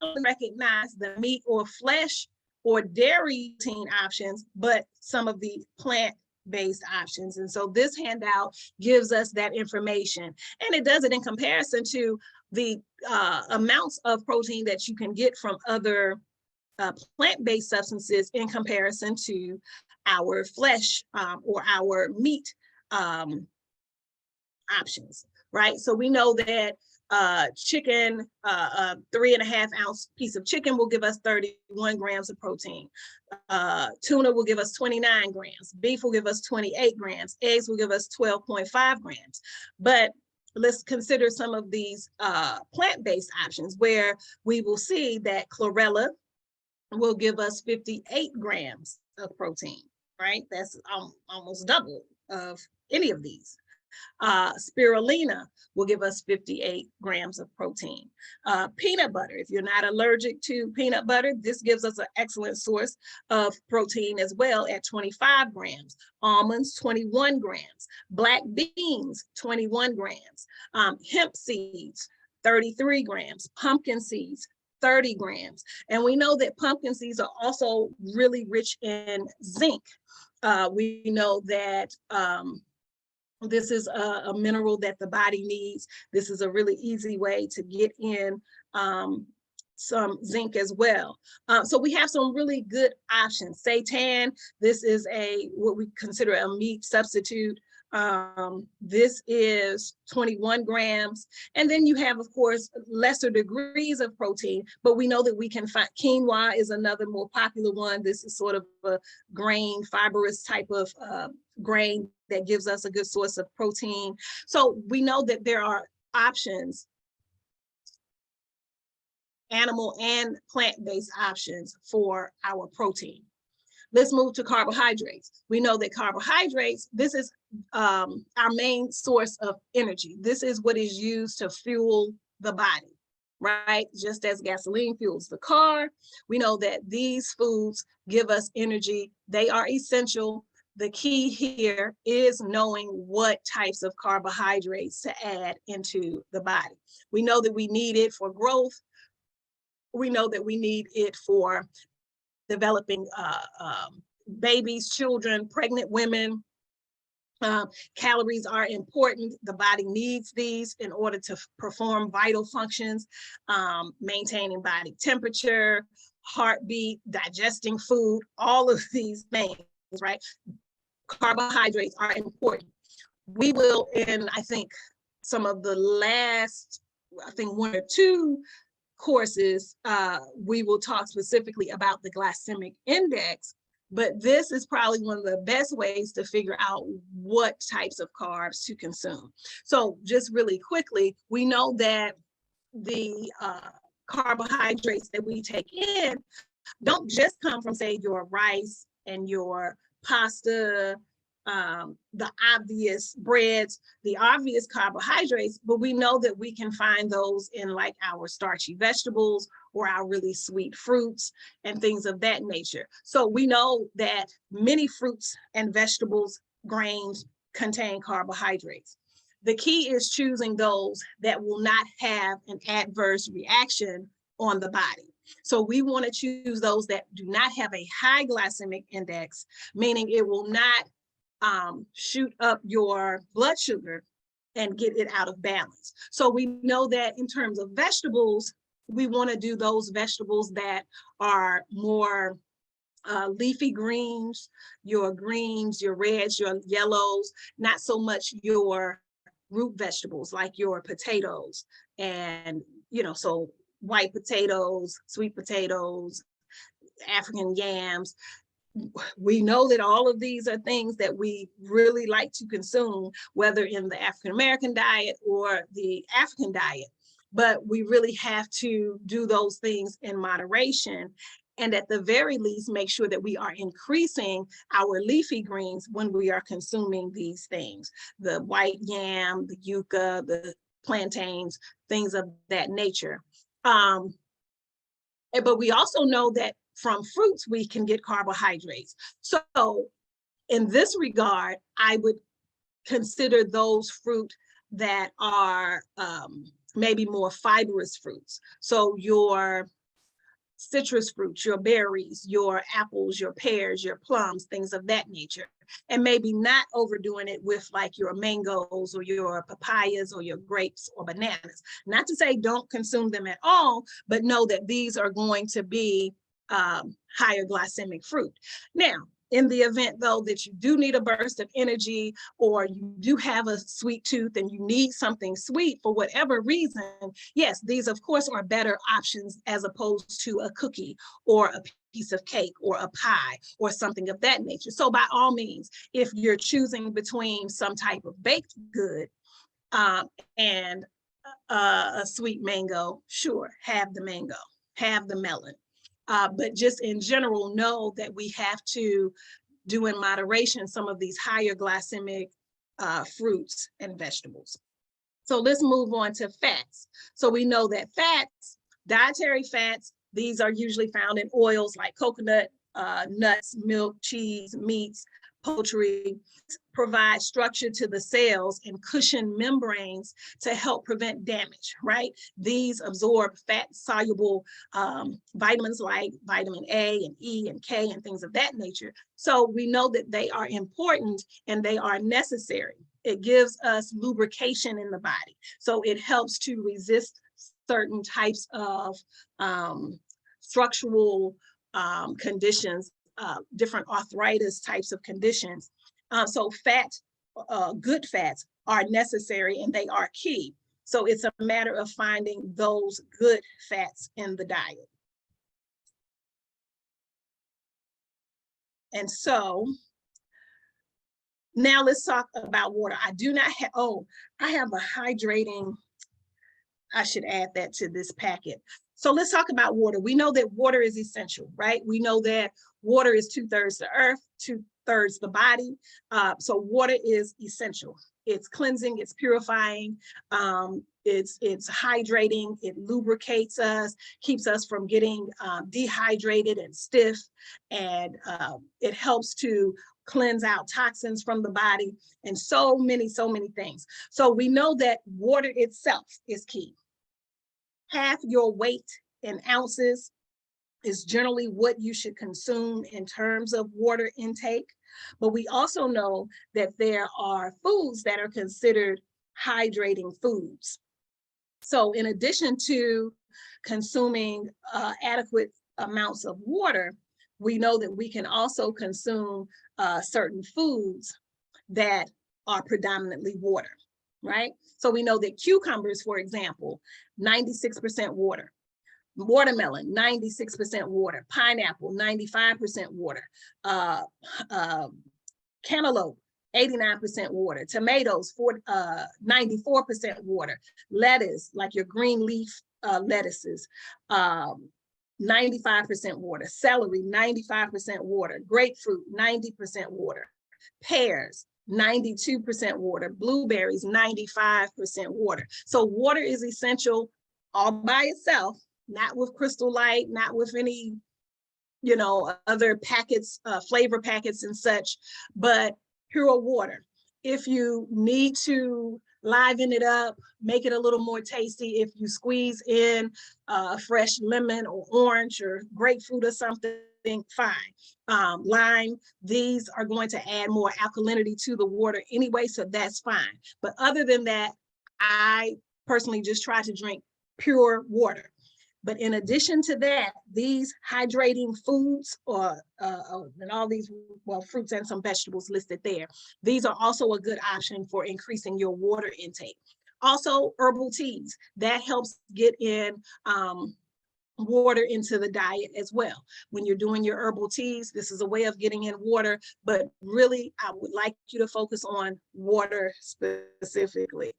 [SPEAKER 7] only recognize the meat or flesh or dairy protein options, but some of the plant-based options. And so this handout gives us that information, and it does it in comparison to the amounts of protein that you can get from other plant-based substances in comparison to our flesh or our meat options, right? So we know that chicken, 3.5 ounce piece of chicken will give us 31 grams of protein. Tuna will give us 29 grams. Beef will give us 28 grams. Eggs will give us 12.5 grams. But let's consider some of these plant-based options where we will see that chlorella will give us 58 grams of protein, right? That's almost double of any of these. Spirulina will give us 58 grams of protein. Peanut butter, if you're not allergic to peanut butter, this gives us an excellent source of protein as well at 25 grams. Almonds, 21 grams. Black beans, 21 grams. Hemp seeds, 33 grams. Pumpkin seeds, 30 grams. And we know that pumpkin seeds are also really rich in zinc. We know that this is a mineral that the body needs. This is a really easy way to get in some zinc as well. So we have some really good options. Seitan, this is what we consider a meat substitute. This is 21 grams. And then you have, of course, lesser degrees of protein, but we know that we can find quinoa is another more popular one. This is sort of a grain, fibrous type of grain that gives us a good source of protein. So we know that there are options, animal and plant-based options for our protein. Let's move to carbohydrates. We know that carbohydrates, this is our main source of energy. This is what is used to fuel the body, right? Just as gasoline fuels the car, we know that these foods give us energy. They are essential. The key here is knowing what types of carbohydrates to add into the body. We know that we need it for growth. We know that we need it for developing babies, children, pregnant women. Calories are important. The body needs these in order to perform vital functions, maintaining body temperature, heartbeat, digesting food, all of these things, right? Carbohydrates are important. We will, in I think some of the last, I think 1 or 2 courses, we will talk specifically about the glycemic index, but this is probably one of the best ways to figure out what types of carbs to consume. So just really quickly, we know that the carbohydrates that we take in don't just come from, say, your rice and your pasta, the obvious breads, the obvious carbohydrates, but we know that we can find those in like our starchy vegetables or our really sweet fruits and things of that nature. So we know that many fruits and vegetables, grains contain carbohydrates. The key is choosing those that will not have an adverse reaction on the body. So we want to choose those that do not have a high glycemic index, meaning it will not shoot up your blood sugar and get it out of balance. So we know that in terms of vegetables, we want to do those vegetables that are more leafy greens, your reds, your yellows, not so much your root vegetables like your potatoes and, so white potatoes, sweet potatoes, African yams. We know that all of these are things that we really like to consume, whether in the African-American diet or the African diet, but we really have to do those things in moderation. And at the very least, make sure that we are increasing our leafy greens when we are consuming these things, the white yam, the yucca, the plantains, things of that nature. But we also know that from fruits, we can get carbohydrates. So in this regard, I would consider those fruit that are maybe more fibrous fruits. So your citrus fruits, your berries, your apples, your pears, your plums, things of that nature. And maybe not overdoing it with like your mangoes or your papayas or your grapes or bananas. Not to say don't consume them at all, but know that these are going to be higher glycemic fruit. Now, in the event though that you do need a burst of energy or you do have a sweet tooth and you need something sweet for whatever reason, yes, these of course are better options as opposed to a cookie or a piece of cake or a pie or something of that nature. So by all means, if you're choosing between some type of baked good and a sweet mango, sure, have the mango, have the melon. But just in general, know that we have to do in moderation some of these higher glycemic fruits and vegetables. So let's move on to fats. So we know that fats, dietary fats, these are usually found in oils like coconut, nuts, milk, cheese, meats, poultry, provide structure to the cells and cushion membranes to help prevent damage, right? These absorb fat-soluble vitamins like vitamin A and E and K and things of that nature. So we know that they are important and they are necessary. It gives us lubrication in the body. So it helps to resist certain types of structural conditions, different arthritis types of conditions. So good fats are necessary and they are key. So it's a matter of finding those good fats in the diet. And so now let's talk about water. I do not have, I have a hydrating, I should add that to this packet. So let's talk about water. We know that water is essential, right? We know that water is 2/3 the earth, 2/3 the body. So water is essential. It's cleansing, it's purifying, it's hydrating, it lubricates us, keeps us from getting dehydrated and stiff, and it helps to cleanse out toxins from the body, and so many things. So we know that water itself is key. Half your weight in ounces is generally what you should consume in terms of water intake. But we also know that there are foods that are considered hydrating foods. So in addition to consuming adequate amounts of water, we know that we can also consume certain foods that are predominantly water, right? So we know that cucumbers, for example, 96% water. Watermelon, 96% water. Pineapple, 95% water. Cantaloupe, 89% water. Tomatoes, 94% water. Lettuce, like your green leaf lettuces, 95% water. Celery, 95% water. Grapefruit, 90% water. Pears, 92% water. Blueberries, 95% water. So water is essential all by itself, not with Crystal Light, not with any, other packets, flavor packets and such, but pure water. If you need to liven it up, make it a little more tasty, if you squeeze in a fresh lemon or orange or grapefruit or something, fine. Lime, these are going to add more alkalinity to the water anyway, so that's fine. But other than that, I personally just try to drink pure water. But in addition to that, these hydrating foods and all these, fruits and some vegetables listed there, these are also a good option for increasing your water intake. Also, herbal teas, that helps get in water into the diet as well. When you're doing your herbal teas, this is a way of getting in water, but really, I would like you to focus on water specifically.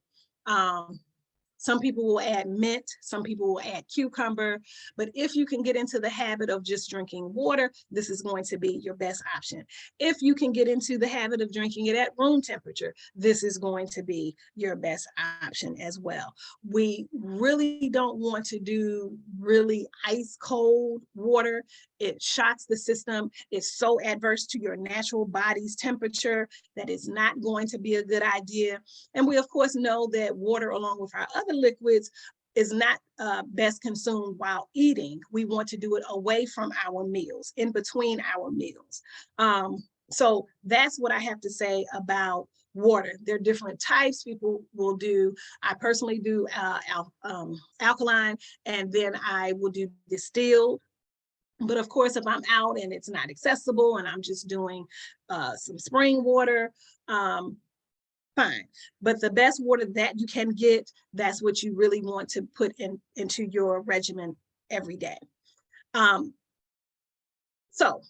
[SPEAKER 7] Some people will add mint, some people will add cucumber, but if you can get into the habit of just drinking water, this is going to be your best option. If you can get into the habit of drinking it at room temperature, this is going to be your best option as well. We really don't want to do really ice cold water. It shocks the system. It's so adverse to your natural body's temperature that it's not going to be a good idea. And we of course know that water, along with our other liquids, is not best consumed while eating. We want to do it away from our meals, in between our meals. So that's what I have to say about water. There are different types people will do. I personally do alkaline, and then I will do distilled. But of course, if I'm out and it's not accessible and I'm just doing some spring water, fine. But the best water that you can get, that's what you really want to put into your regimen every day. So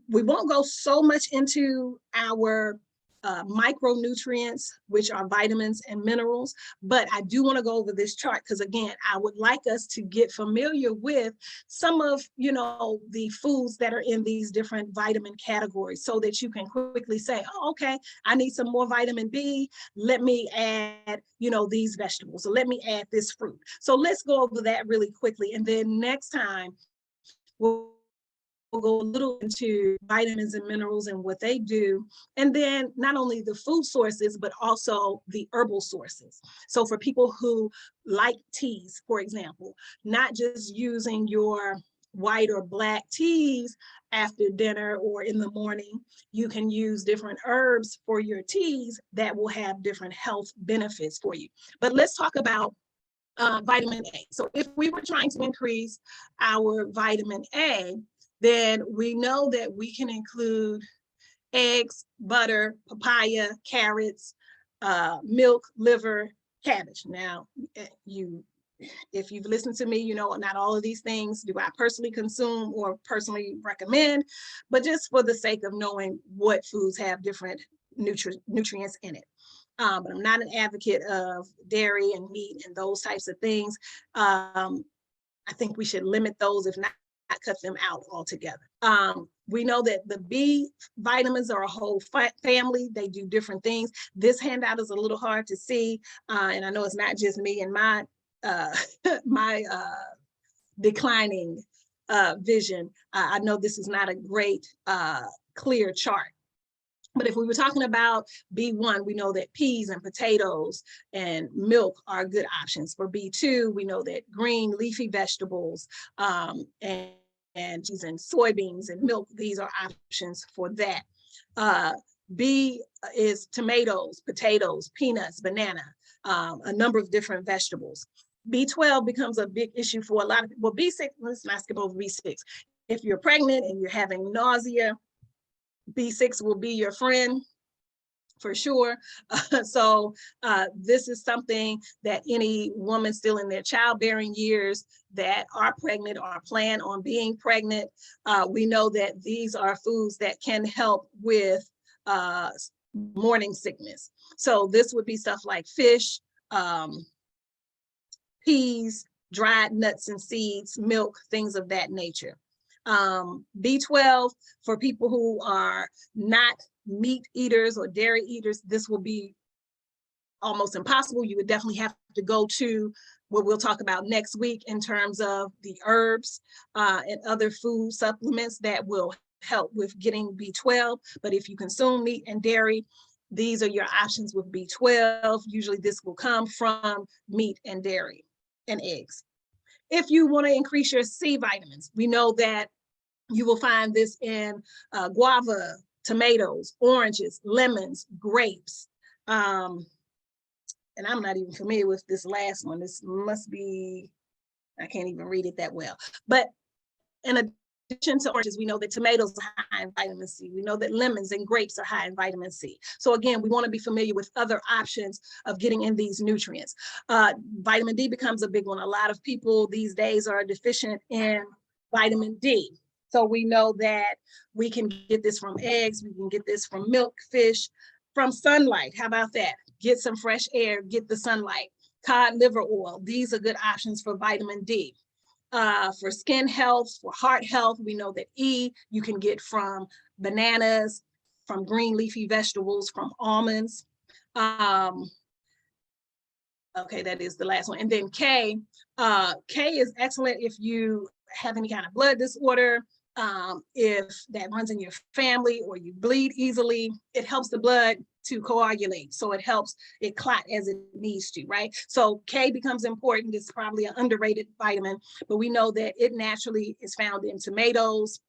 [SPEAKER 7] we won't go so much into our micronutrients, which are vitamins and minerals. But I do want to go over this chart because, again, I would like us to get familiar with some of, the foods that are in these different vitamin categories so that you can quickly say, oh, okay, I need some more vitamin B. Let me add, these vegetables. So let me add this fruit. So let's go over that really quickly. And then next time, we'll go a little into vitamins and minerals and what they do. And then not only the food sources, but also the herbal sources. So for people who like teas, for example, not just using your white or black teas after dinner or in the morning, you can use different herbs for your teas that will have different health benefits for you. But let's talk about vitamin A. So if we were trying to increase our vitamin A, then we know that we can include eggs, butter, papaya, carrots, milk, liver, cabbage. Now, if you've listened to me, not all of these things do I personally consume or personally recommend, but just for the sake of knowing what foods have different nutrients in it. But I'm not an advocate of dairy and meat and those types of things. I think we should limit those, if not cut them out altogether. We know that the B vitamins are a whole family. They do different things. This handout is a little hard to see. And I know it's not just me and my declining vision. I know this is not a great clear chart. But if we were talking about B1, we know that peas and potatoes and milk are good options. For B2, we know that green leafy vegetables and soybeans and milk, these are options for that. B is tomatoes, potatoes, peanuts, banana, a number of different vegetables. B12 becomes a big issue for a lot of people. Well, B6, let's not skip over B6. If you're pregnant and you're having nausea, B6 will be your friend for sure. So this is something that any woman still in their childbearing years that are pregnant or plan on being pregnant, we know that these are foods that can help with morning sickness. So this would be stuff like fish, peas, dried nuts and seeds, milk, things of that nature. B12, for people who are not meat eaters or dairy eaters, this will be almost impossible. You would definitely have to go to what we'll talk about next week in terms of the herbs and other food supplements that will help with getting B12. But if you consume meat and dairy, these are your options with B12. Usually this will come from meat and dairy and eggs. If you want to increase your C vitamins, we know that you will find this in guava, tomatoes, oranges, lemons, grapes. And I'm not even familiar with this last one. This must be, I can't even read it that well. But in addition to oranges, we know that tomatoes are high in vitamin C. We know that lemons and grapes are high in vitamin C. So again, we want to be familiar with other options of getting in these nutrients. Vitamin D becomes a big one. A lot of people these days are deficient in vitamin D. So we know that we can get this from eggs, we can get this from milk, fish, from sunlight. How about that? Get some fresh air, get the sunlight. Cod liver oil, these are good options for vitamin D. For skin health, for heart health, we know that E you can get from bananas, from green leafy vegetables, from almonds. Okay, that is the last one. And then K, K is excellent if you have any kind of blood disorder, if that runs in your family or you bleed easily. It helps the blood to coagulate. So it helps it clot as it needs to, right? So K becomes important. It's probably an underrated vitamin, but we know that it naturally is found in tomatoes,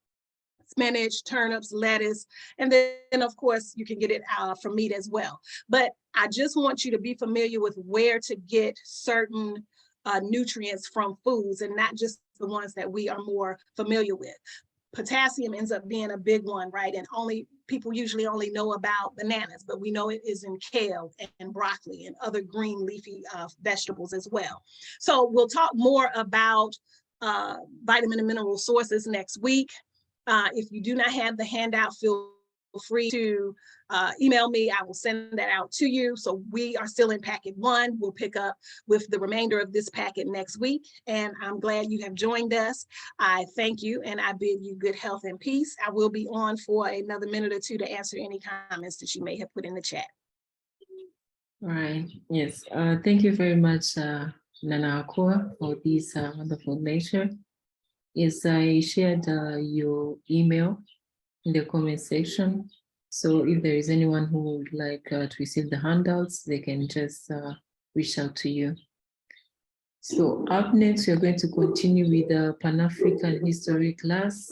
[SPEAKER 7] spinach, turnips, lettuce, and then of course you can get it from meat as well. But I just want you to be familiar with where to get certain nutrients from foods and not just the ones that we are more familiar with. Potassium ends up being a big one, right? And people usually only know about bananas, but we know it is in kale and broccoli and other green leafy vegetables as well. So we'll talk more about vitamin and mineral sources next week. If you do not have the handout, feel free to email me. I will send that out to you. So we are still in packet 1. We'll pick up with the remainder of this packet next week. And I'm glad you have joined us. I thank you and I bid you good health and peace. I will be on for another minute or two to answer any comments that you may have put in the chat.
[SPEAKER 1] All right. Yes. Thank you very much, Nana Akua, for this wonderful lecture. Yes, I shared your email in the comment section. So if there is anyone who would like to receive the handouts, they can just reach out to you. So up next, we're going to continue with the Pan-African History class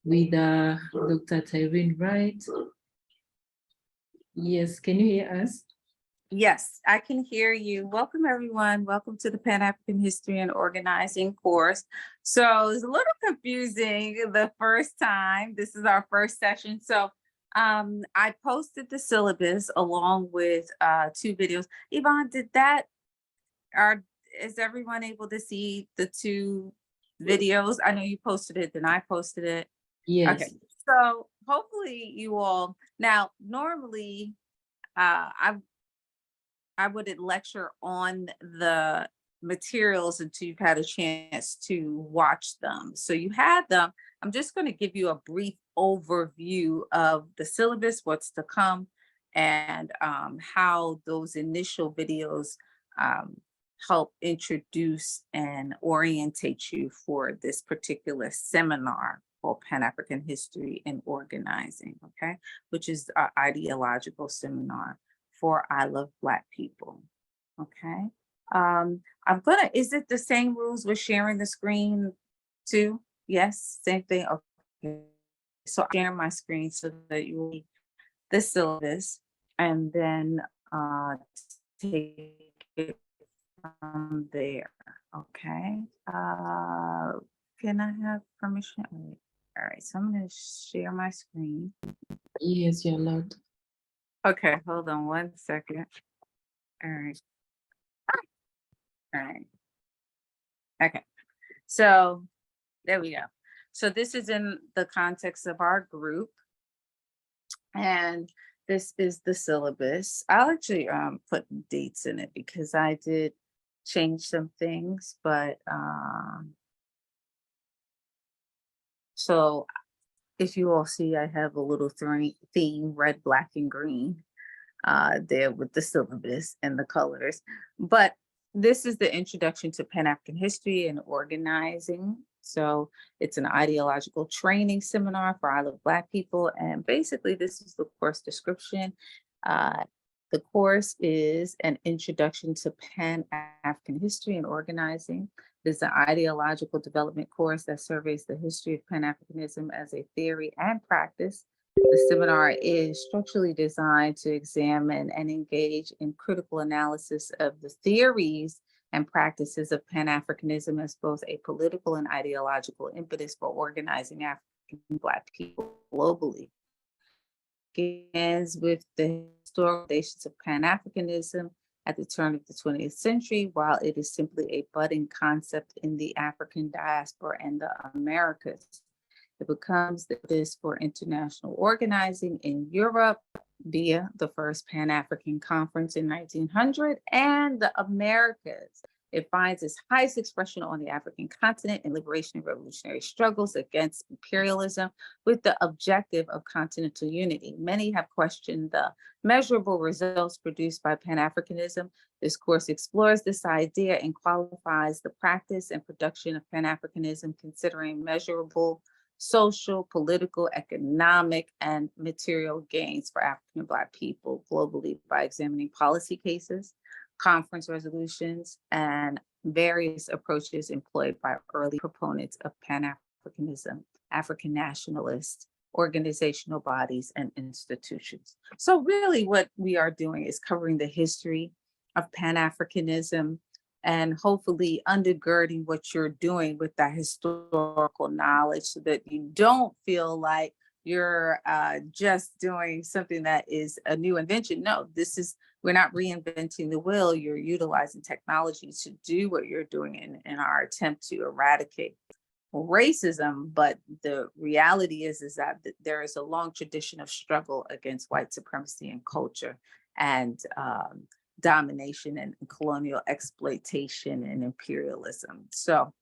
[SPEAKER 1] with Dr. Tyrone Wright. Yes, can you hear us?
[SPEAKER 8] Yes, I can hear you. Welcome, everyone. Welcome to the Pan-African History and Organizing course. So it's a little confusing the first time. This is our first session. So I posted the syllabus along with 2 videos. Yvonne, is everyone able to see the 2 videos? I know you posted it, then I posted it.
[SPEAKER 1] Yes.
[SPEAKER 8] Okay, so hopefully you all, now normally I wouldn't lecture on the materials until you've had a chance to watch them. So you had them. I'm just going to give you a brief overview of the syllabus, what's to come, and how those initial videos help introduce and orientate you for this particular seminar called Pan-African History and Organizing, okay, which is our ideological seminar for I Love Black People, okay? Is it the same rules with sharing the screen too? Yes, same thing, okay. So I'm sharing my screen so that you will see the syllabus and then take it from there, okay? Can I have permission? All right, so I'm gonna share my screen.
[SPEAKER 1] Yes, you're allowed.
[SPEAKER 8] Okay, hold on 1 second. All right. All right. Okay. So there we go. So this is in the context of our group. And this is the syllabus. I'll actually put dates in it because I did change some things, but so if you all see, I have a little theme, red, black, and green there with the syllabus and the colors. But this is the introduction to Pan-African history and organizing. So it's an ideological training seminar for I Love Black People. And basically this is the course description. The course is an introduction to Pan-African history and organizing. It is an ideological development course that surveys the history of Pan-Africanism as a theory and practice. The seminar is structurally designed to examine and engage in critical analysis of the theories and practices of Pan-Africanism as both a political and ideological impetus for organizing African Black people globally. It begins with the historical foundations of Pan-Africanism at the turn of the 20th century, while it is simply a budding concept in the African diaspora and the Americas. It becomes the basis for international organizing in Europe via the first Pan-African Conference in 1900 and the Americas. It finds its highest expression on the African continent in liberation and revolutionary struggles against imperialism with the objective of continental unity. Many have questioned the measurable results produced by Pan-Africanism. This course explores this idea and qualifies the practice and production of Pan-Africanism, considering measurable social, political, economic, and material gains for African and Black people globally by examining policy cases, conference resolutions, and various approaches employed by early proponents of Pan-Africanism, African nationalists, organizational bodies, and institutions. So really what we are doing is covering the history of Pan-Africanism and hopefully undergirding what you're doing with that historical knowledge so that you don't feel like you're just doing something that is a new invention. No, we're not reinventing the wheel. You're utilizing technology to do what you're doing in our attempt to eradicate racism, but the reality is that there is a long tradition of struggle against white supremacy and culture and domination and colonial exploitation and imperialism. So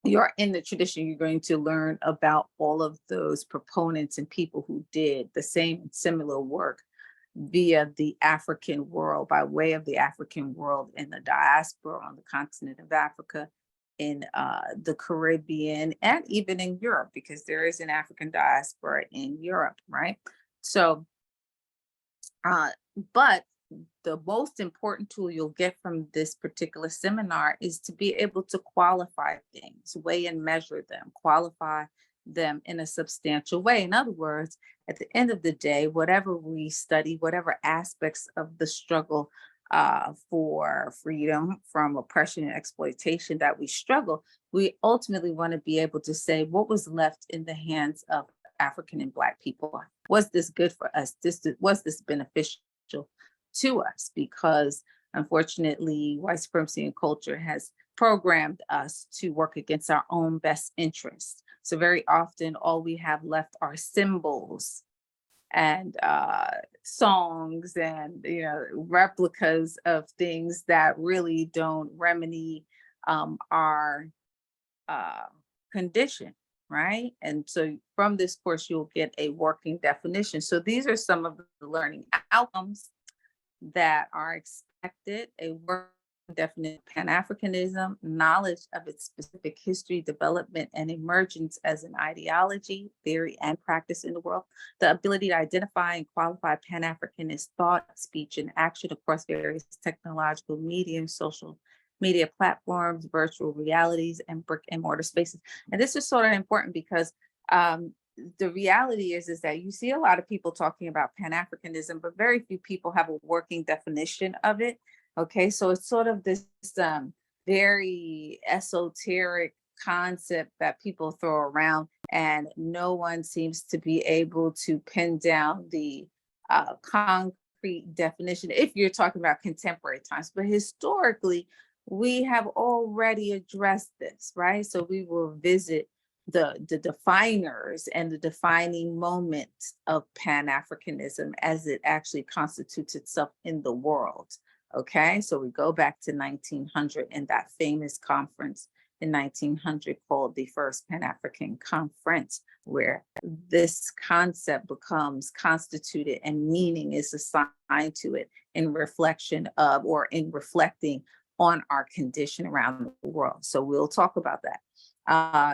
[SPEAKER 8] you're in the tradition, you're going to learn about all of those proponents and people who did the same and similar work via the African world, by way of the African world in the diaspora on the continent of Africa, in the Caribbean, and even in Europe, because there is an African diaspora in Europe, right? So, but the most important tool you'll get from this particular seminar is to be able to qualify things, weigh and measure them, qualify them in a substantial way. In other words, at the end of the day, whatever we study, whatever aspects of the struggle for freedom from oppression and exploitation that we struggle, we ultimately want to be able to say what was left in the hands of African and Black people. Was this good for us? Was this beneficial to us? Because unfortunately, white supremacy and culture has programmed us to work against our own best interests. So very often all we have left are symbols and songs and replicas of things that really don't remedy our condition, right? And so from this course, you'll get a working definition. So these are some of the learning outcomes that are expected: a working definition of Pan-Africanism, knowledge of its specific history, development, and emergence as an ideology, theory, and practice in the world, the ability to identify and qualify Pan-Africanist thought, speech, and action across various technological mediums, social media platforms, virtual realities, and brick and mortar spaces. And this is sort of important because the reality is that you see a lot of people talking about Pan-Africanism, but very few people have a working definition of it. Okay, so it's sort of this very esoteric concept that people throw around, and no one seems to be able to pin down the concrete definition if you're talking about contemporary times. But historically, we have already addressed this, right? So we will visit the definers and the defining moments of Pan-Africanism as it actually constitutes itself in the world. Okay, so we go back to 1900 and that famous conference in 1900 called the First Pan-African Conference, where this concept becomes constituted and meaning is assigned to it in reflection of, or in reflecting on, our condition around the world. So we'll talk about that.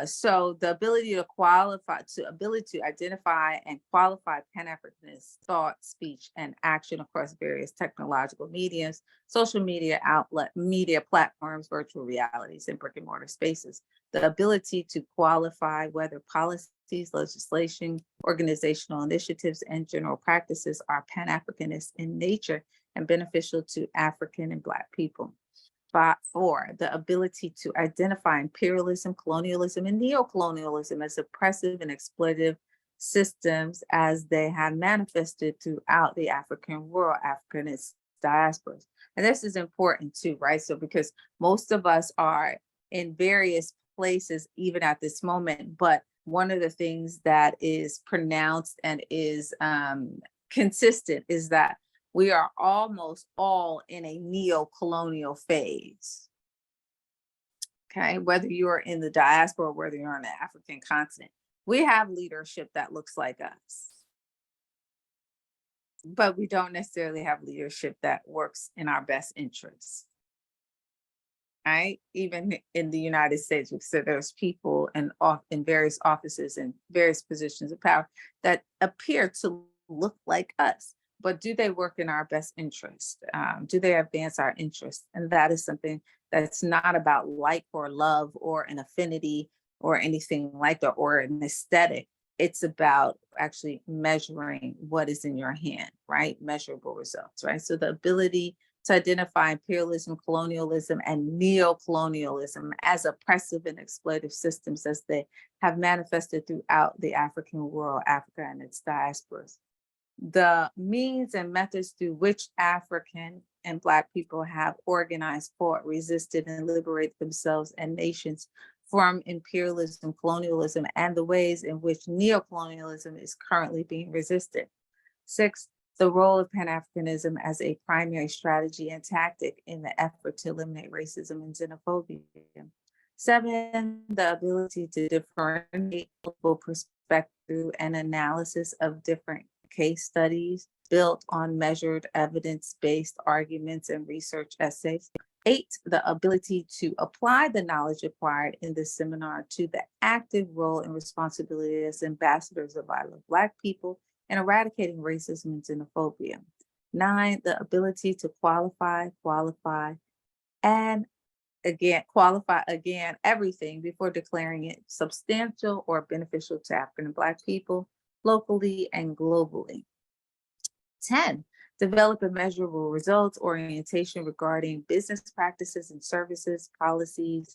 [SPEAKER 8] So the ability to identify and qualify Pan-Africanist thought, speech, and action across various technological mediums, social media outlet, media platforms, virtual realities, and brick and mortar spaces. The ability to qualify whether policies, legislation, organizational initiatives, and general practices are Pan-Africanist in nature and beneficial to African and Black people. 4, the ability to identify imperialism, colonialism, and neocolonialism as oppressive and exploitative systems as they have manifested throughout the African world, Africanist diasporas. And this is important too, right? So because most of us are in various places, even at this moment, but one of the things that is pronounced and is consistent is that we are almost all in a neo-colonial phase. Okay, whether you're in the diaspora or whether you're on the African continent, we have leadership that looks like us. But we don't necessarily have leadership that works in our best interests. Right? Even in the United States, we said there's people in various offices and various positions of power that appear to look like us. But do they work in our best interest? Do they advance our interests? And that is something that's not about like or love or an affinity or anything like that, or an aesthetic. It's about actually measuring what is in your hand, right? Measurable results, right? So the ability to identify imperialism, colonialism, and neo-colonialism as oppressive and exploitative systems as they have manifested throughout the African world, Africa and its diasporas. The means and methods through which African and Black people have organized, fought, resisted, and liberated themselves and nations from imperialism, colonialism, and the ways in which neocolonialism is currently being resisted. 6, the role of Pan-Africanism as a primary strategy and tactic in the effort to eliminate racism and xenophobia. 7, the ability to differentiate multiple perspectives through an analysis of different case studies built on measured evidence-based arguments and research essays. 8, the ability to apply the knowledge acquired in this seminar to the active role and responsibility as ambassadors of I Love Black People and eradicating racism and xenophobia. 9, the ability to qualify again everything before declaring it substantial or beneficial to African and Black people locally and globally. 10, develop a measurable results orientation regarding business practices and services, policy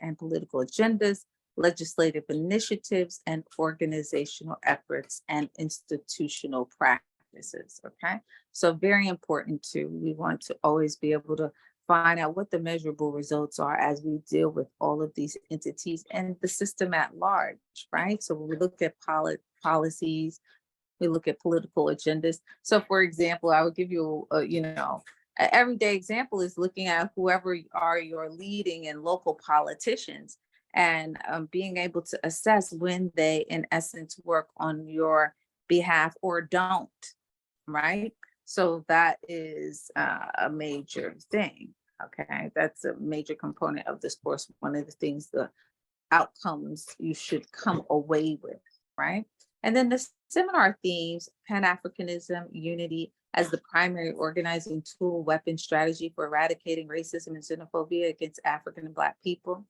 [SPEAKER 8] and political agendas, legislative initiatives, and organizational efforts and institutional practices, okay? So very important too. We want to always be able to find out what the measurable results are as we deal with all of these entities and the system at large, right? So when we look at policies, we look at political agendas. So for example, I would give you an everyday example is looking at whoever are your leading and local politicians and being able to assess when they, in essence, work on your behalf or don't, right? So that is a major thing, okay? That's a major component of this course. One of the things, the outcomes you should come away with, right? And then the seminar themes, Pan-Africanism, unity as the primary organizing tool, weapon, strategy for eradicating racism and xenophobia against African and Black people.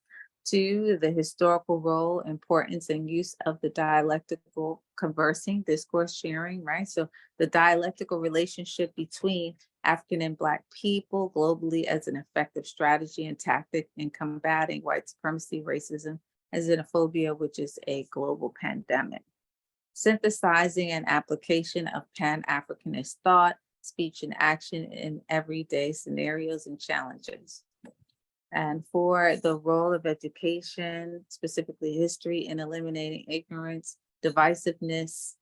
[SPEAKER 8] 2, the historical role, importance, and use of the dialectical conversing, discourse sharing, right? So the dialectical relationship between African and Black people globally as an effective strategy and tactic in combating white supremacy, racism, and xenophobia, which is a global pandemic. Synthesizing and application of Pan-Africanist thought, speech, and action in everyday scenarios and challenges. And 4, the role of education, specifically history, in eliminating ignorance, divisiveness,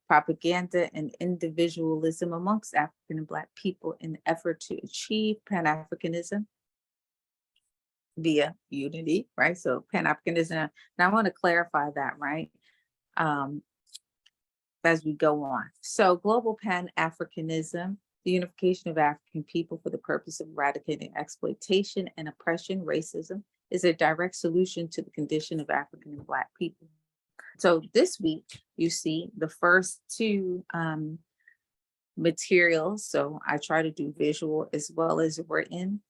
[SPEAKER 8] propaganda, and individualism amongst African and Black people in the effort to achieve Pan-Africanism via unity, right? So Pan-Africanism, and I want to clarify that, right? As we go on. So global Pan-Africanism, the unification of African people for the purpose of eradicating exploitation and oppression, racism, is a direct solution to the condition of African and Black people. So this week, you see the first 2 materials. So I try to do visual as well as written.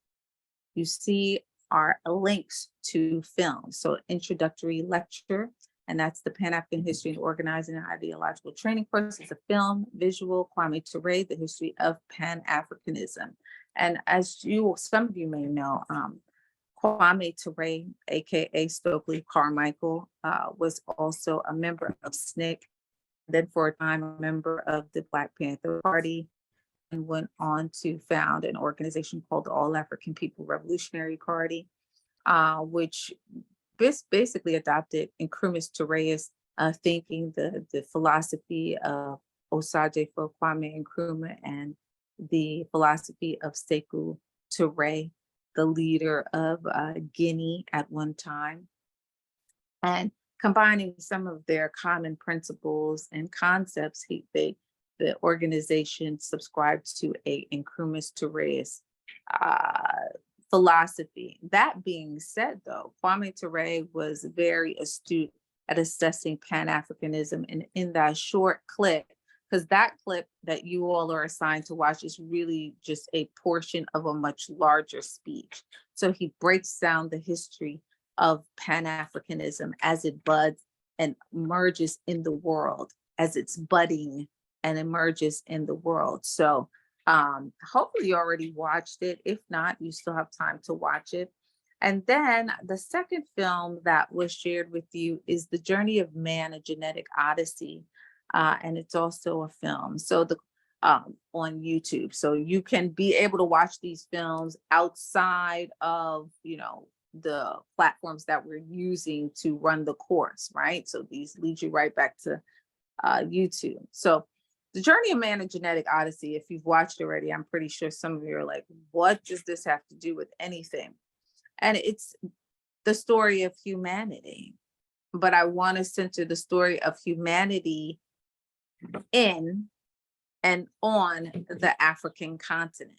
[SPEAKER 8] You see are links to films. So introductory lecture, and that's the Pan-African History and Organizing and Ideological Training course. It's a film, visual, Kwame Ture, the history of Pan-Africanism. And as some of you may know, Kwame Ture, AKA Stokely Carmichael, was also a member of SNCC, then for a time a member of the Black Panther Party, and went on to found an organization called the All African People Revolutionary Party, which basically adopted Nkrumah's Ture's thinking, the philosophy of Osagyefo Kwame Nkrumah and the philosophy of Sekou Ture, the leader of Guinea at one time, and combining some of their common principles and concepts. The organization subscribed to a Nkrumah's Ture's philosophy. That being said, though, Kwame Ture was very astute at assessing Pan-Africanism, and in that short clip, because that clip that you all are assigned to watch is really just a portion of a much larger speech. So he breaks down the history of Pan-Africanism as it buds and emerges in the world, as it's budding and emerges in the world. So hopefully you already watched it. If not, you still have time to watch it. And then the second film that was shared with you is The Journey of Man, A Genetic Odyssey. And it's also a film. So on YouTube. So you can be able to watch these films outside of, the platforms that we're using to run the course, right? So these lead you right back to YouTube. So the Journey of Man, a Genetic Odyssey, if you've watched already, I'm pretty sure some of you are like, what does this have to do with anything? And it's the story of humanity. But I want to center the story of humanity in and on the African continent.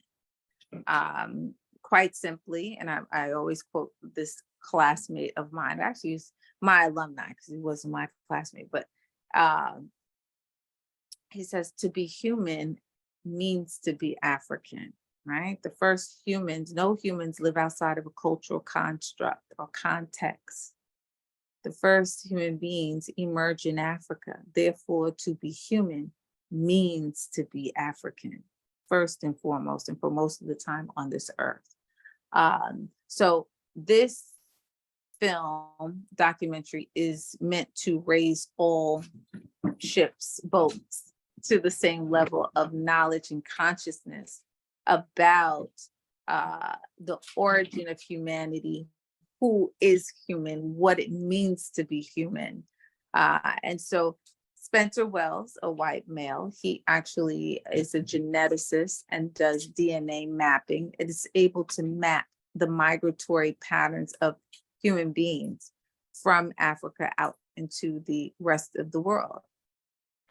[SPEAKER 8] Quite simply, and I always quote this classmate of mine, actually he's my alumni because he wasn't my classmate, but he says to be human means to be African, right? The first humans, no humans live outside of a cultural construct or context. The first human beings emerge in Africa. Therefore, to be human means to be African, first and foremost, and for most of the time on this earth. So this film documentary is meant to raise all ships, boats, to the same level of knowledge and consciousness about the origin of humanity, who is human, what it means to be human. And so Spencer Wells, a white male, he actually is a geneticist and does DNA mapping. It is able to map the migratory patterns of human beings from Africa out into the rest of the world.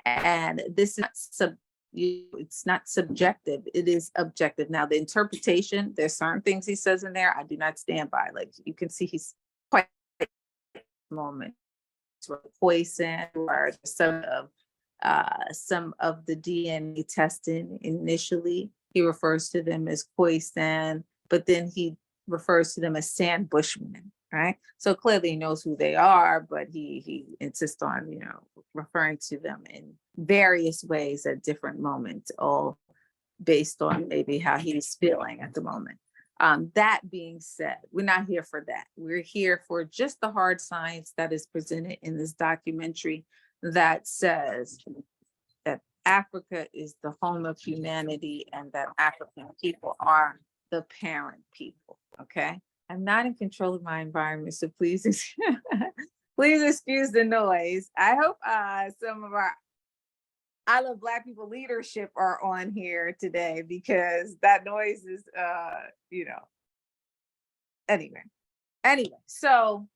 [SPEAKER 8] And this is it's not subjective, it is objective. Now, the interpretation, there's certain things he says in there I do not stand by. Like you can see he's quite moment poison, or some of the DNA testing initially, he refers to them as poison, but then he refers to them as sand bushmen, right? So clearly he knows who they are, but he insists on, referring to them in various ways at different moments, all based on maybe how he's feeling at the moment. That being said, we're not here for that. We're here for just the hard science that is presented in this documentary that says that Africa is the home of humanity and that African people are the parent people, okay? I'm not in control of my environment, so please, please excuse the noise. I hope some of our I Love Black People leadership are on here today, because that noise is, anyway. So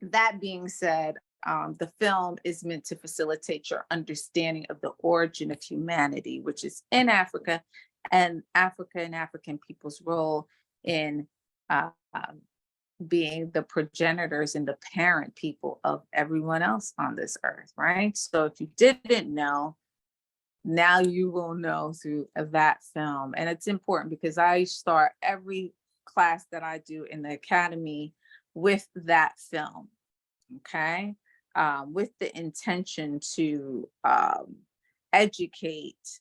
[SPEAKER 8] that being said, the film is meant to facilitate your understanding of the origin of humanity, which is in Africa, and African people's role in being the progenitors and the parent people of everyone else on this earth, right? So if you didn't know, now you will know through that film. And it's important because I start every class that I do in the academy with that film, okay? With the intention to educate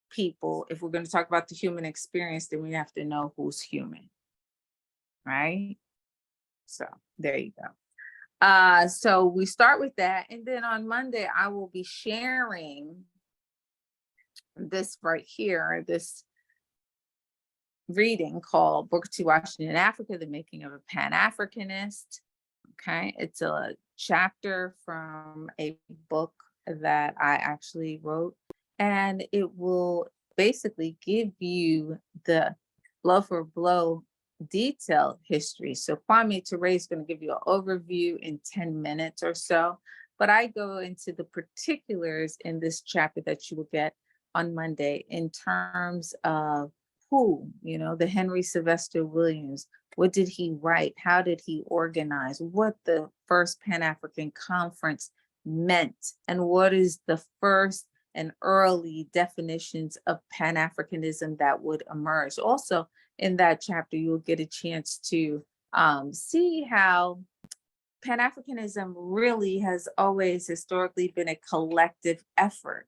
[SPEAKER 8] people. If we're going to talk about the human experience, then we have to know who's human, right? So there you go. So we start with that. And then on Monday, I will be sharing this right here, this reading called Booker T. Washington in Africa, The Making of a Pan-Africanist. Okay, it's a chapter from a book that I actually wrote, and it will basically give you the blow for blow detailed history. So Kwame Ture is going to give you an overview in 10 minutes or so, but I go into the particulars in this chapter that you will get on Monday in terms of who, the Henry Sylvester Williams, what did he write? How did he organize? What the first Pan-African Conference meant? And what is the first and early definitions of Pan-Africanism that would emerge? Also, in that chapter, you'll get a chance to see how Pan-Africanism really has always historically been a collective effort,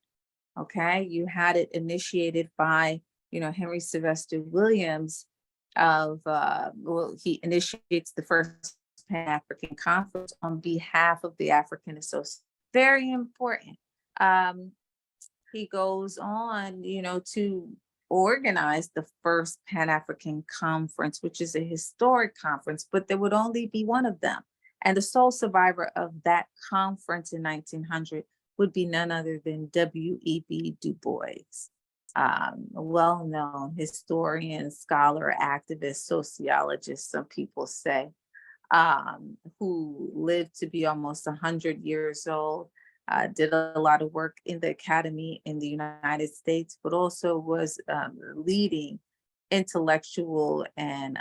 [SPEAKER 8] okay? You had it initiated by, Henry Sylvester Williams he initiates the first Pan-African Conference on behalf of the African Association. Very important. He goes on, to organized the first Pan-African Conference, which is a historic conference, but there would only be one of them. And the sole survivor of that conference in 1900 would be none other than W.E.B. Du Bois, a well-known historian, scholar, activist, sociologist, some people say, who lived to be almost 100 years old, did a lot of work in the academy in the United States, but also was leading intellectual and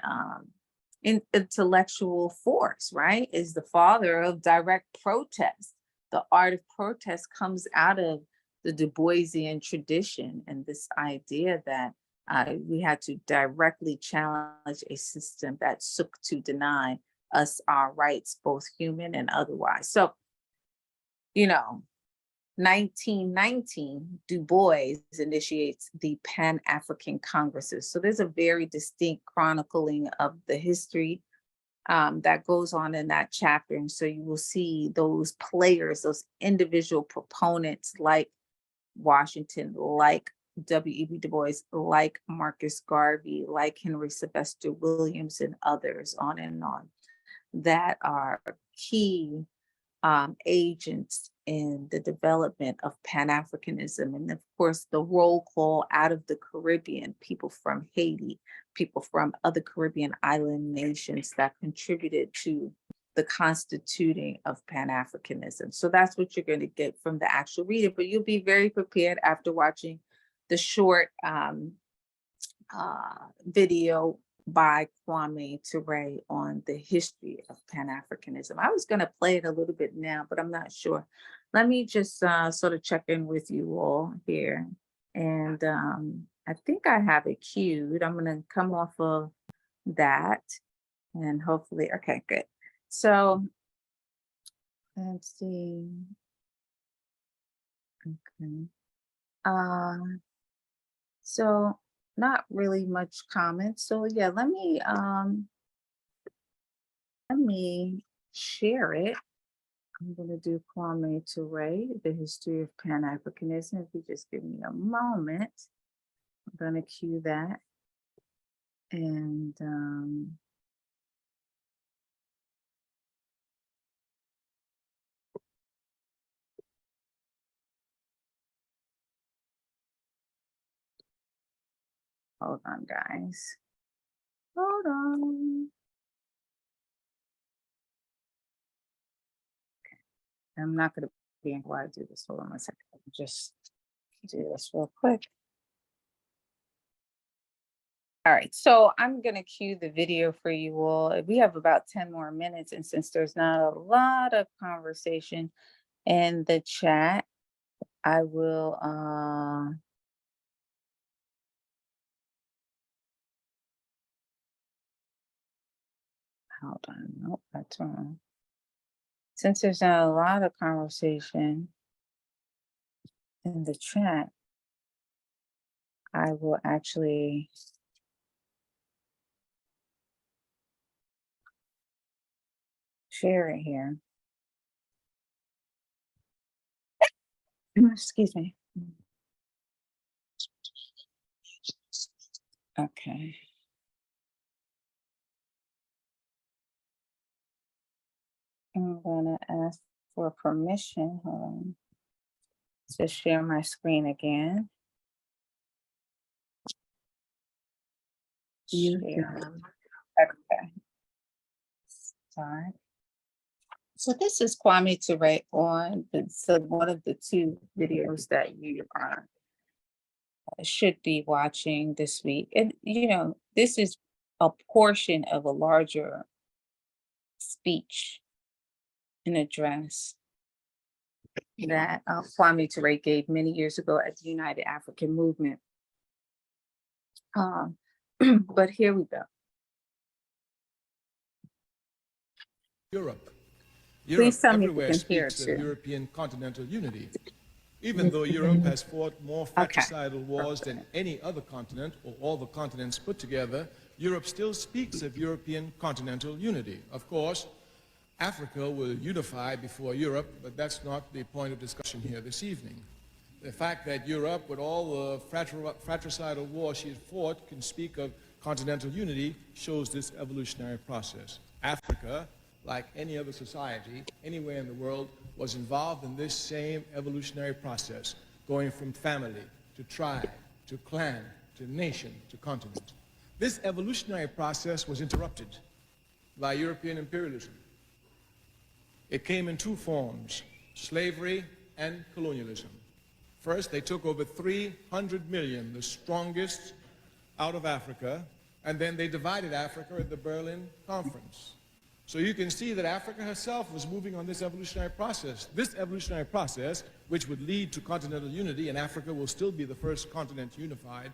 [SPEAKER 8] intellectual force, right? Is the father of direct protest. The art of protest comes out of the Du Boisian tradition and this idea that we had to directly challenge a system that sought to deny us our rights, both human and otherwise. So, 1919, Du Bois initiates the Pan-African Congresses. So there's a very distinct chronicling of the history that goes on in that chapter. And so you will see those players, those individual proponents like Washington, like W.E.B. Du Bois, like Marcus Garvey, like Henry Sylvester Williams and others, on and on, that are key agents in the development of Pan-Africanism. And of course, the roll call out of the Caribbean, people from Haiti, people from other Caribbean island nations that contributed to the constituting of Pan-Africanism. So that's what you're going to get from the actual reading, but you'll be very prepared after watching the short video by Kwame Ture on the history of Pan-Africanism. I was going to play it a little bit now, but I'm not sure. Let me just sort of check in with you all here. And I think I have it queued. I'm going to come off of that and hopefully, okay, good. So let's see. Okay. So not really much comments. So yeah, let me share it. I'm gonna do Kwame Ture, the history of Pan-Africanism. If you just give me a moment, I'm gonna cue that. And hold on, guys. Hold on. Okay. I'm not going to be in while I do this. Hold on a second. Just do this real quick. All right, so I'm going to cue the video for you all. We have about 10 more minutes, and since there's not a lot of conversation in the chat, I will hold on. Nope, that's wrong. Since there's not a lot of conversation in the chat, I will actually share it here. Excuse me. Okay. I'm gonna ask for permission, hold on, to share my screen again. Share. Okay. Sorry. So this is Kwame Ture on one of the two videos that you should be watching this week. And this is a portion of a larger speech, an address that Kwame Ture gave many years ago at the United African Movement. But here we go.
[SPEAKER 9] Europe.
[SPEAKER 8] Please tell me if you
[SPEAKER 9] everywhere
[SPEAKER 8] can hear it
[SPEAKER 9] speaks of
[SPEAKER 8] too.
[SPEAKER 9] European continental unity. Even though Europe has fought more fratricidal wars than any other continent or all the continents put together, Europe still speaks of European continental unity. Of course, Africa will unify before Europe, but that's not the point of discussion here this evening. The fact that Europe, with all the fratricidal wars she had fought, can speak of continental unity shows this evolutionary process. Africa, like any other society, anywhere in the world, was involved in this same evolutionary process, going from family to tribe, to clan, to nation, to continent. This evolutionary process was interrupted by European imperialism. It came in two forms, slavery and colonialism. First, they took over 300 million, the strongest, out of Africa, and then they divided Africa at the Berlin Conference. So you can see that Africa herself was moving on this evolutionary process. This evolutionary process, which would lead to continental unity, and Africa will still be the first continent unified,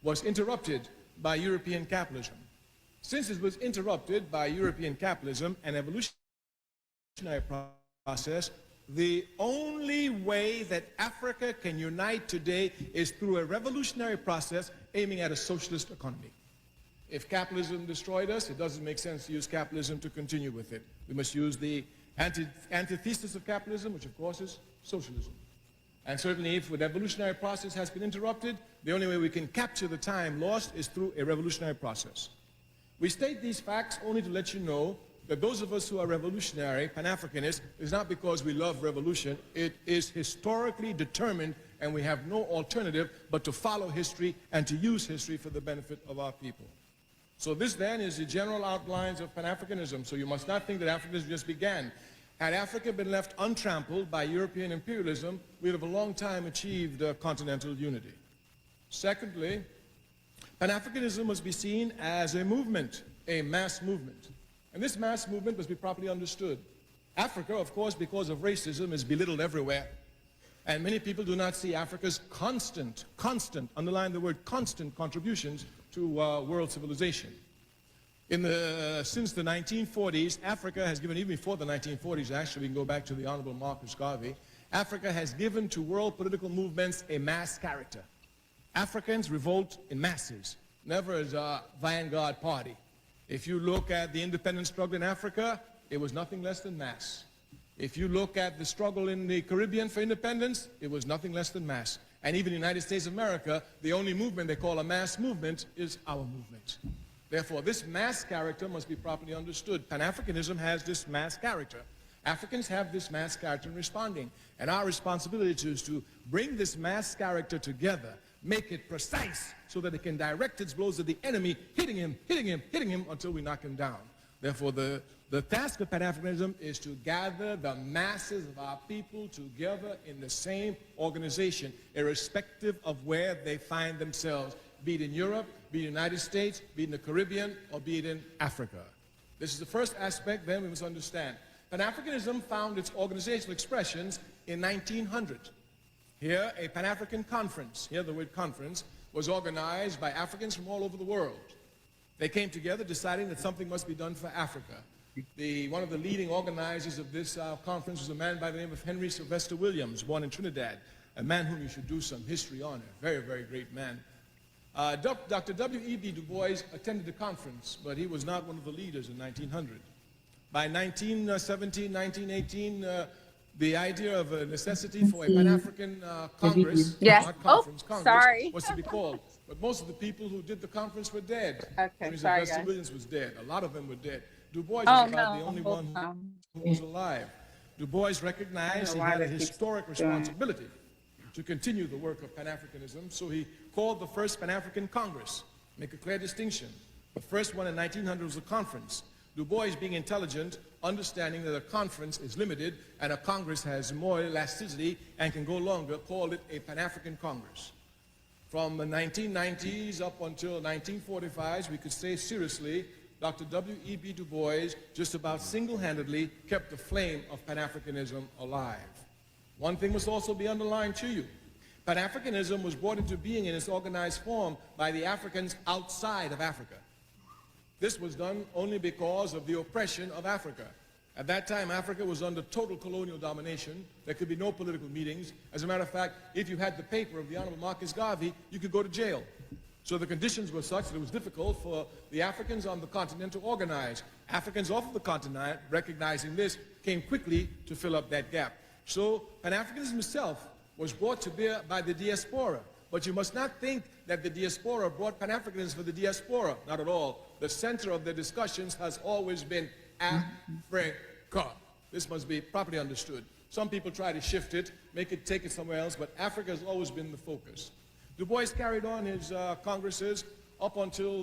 [SPEAKER 9] was interrupted by European capitalism. Since it was interrupted by European capitalism and evolutionary process, the only way that Africa can unite today is through a revolutionary process aiming at a socialist economy. If capitalism destroyed us, it doesn't make sense to use capitalism to continue with it. We must use the antithesis of capitalism, which of course is socialism. And certainly if the evolutionary process has been interrupted, the only way we can capture the time lost is through a revolutionary process. We state these facts only to let you know that those of us who are revolutionary, Pan-Africanists, is not because we love revolution. It is historically determined, and we have no alternative but to follow history and to use history for the benefit of our people. So this then is the general outlines of Pan-Africanism. So you must not think that Africanism just began. Had Africa been left untrampled by European imperialism, we would have a long time achieved continental unity. Secondly, Pan-Africanism must be seen as a movement, a mass movement. And this mass movement must be properly understood. Africa, of course, because of racism, is belittled everywhere. And many people do not see Africa's constant, underline the word constant, contributions to world civilization. Since the 1940s, Africa has given, even before the 1940s, actually, we can go back to the Honorable Marcus Garvey, Africa has given to world political movements a mass character. Africans revolt in masses, never as a vanguard party. If you look at the independence struggle in Africa, it was nothing less than mass. If you look at the struggle in the Caribbean for independence, it was nothing less than mass. And even in the United States of America, the only movement they call a mass movement is our movement. Therefore, this mass character must be properly understood. Pan-Africanism has this mass character. Africans have this mass character in responding. And our responsibility is to bring this mass character together, make it precise so that it can direct its blows at the enemy, hitting him until we knock him down. Therefore, the task of Pan-Africanism is to gather the masses of our people together in the same organization, irrespective of where they find themselves, be it in Europe, be it in the United States, be it in the Caribbean, or be it in Africa. This is the first aspect, then we must understand. Pan-Africanism found its organizational expressions in 1900. Here, a Pan-African conference, here the word conference, was organized by Africans from all over the world. They came together deciding that something must be done for Africa. One of the leading organizers of this conference was a man by the name of Henry Sylvester Williams, born in Trinidad, a man whom you should do some history on, a very, very great man. Dr. W.E.B. Du Bois attended the conference, but he was not one of the leaders in 1900. By 1917, 1918, the idea of a necessity for a Pan-African Congress, not conference, Congress, was to be called. But most of the people who did the conference were dead.
[SPEAKER 8] Okay, sorry,
[SPEAKER 9] Sylvester
[SPEAKER 8] guys.
[SPEAKER 9] Williams was dead. A lot of them were dead. Du Bois was about the only one who was alive. Du Bois recognized he had a historic responsibility to continue the work of Pan-Africanism, so he called the first Pan-African Congress. Make a clear distinction. The first one in 1900 was a conference. Du Bois, being intelligent, understanding that a conference is limited and a Congress has more elasticity and can go longer, called it a Pan-African Congress. From the 1990s up until 1945s, we could say seriously, Dr. W.E.B. Du Bois just about single-handedly kept the flame of Pan-Africanism alive. One thing must also be underlined to you. Pan-Africanism was brought into being in its organized form by the Africans outside of Africa. This was done only because of the oppression of Africa. At that time, Africa was under total colonial domination. There could be no political meetings. As a matter of fact, if you had the paper of the Honorable Marcus Garvey, you could go to jail. So the conditions were such that it was difficult for the Africans on the continent to organize. Africans off of the continent, recognizing this, came quickly to fill up that gap. So Pan-Africanism itself was brought to bear by the diaspora. But you must not think that the diaspora brought Pan-Africanism for the diaspora. Not at all. The center of the discussions has always been Africa. This must be properly understood. Some people try to shift it, take it somewhere else, but Africa has always been the focus. Du Bois carried on his congresses up until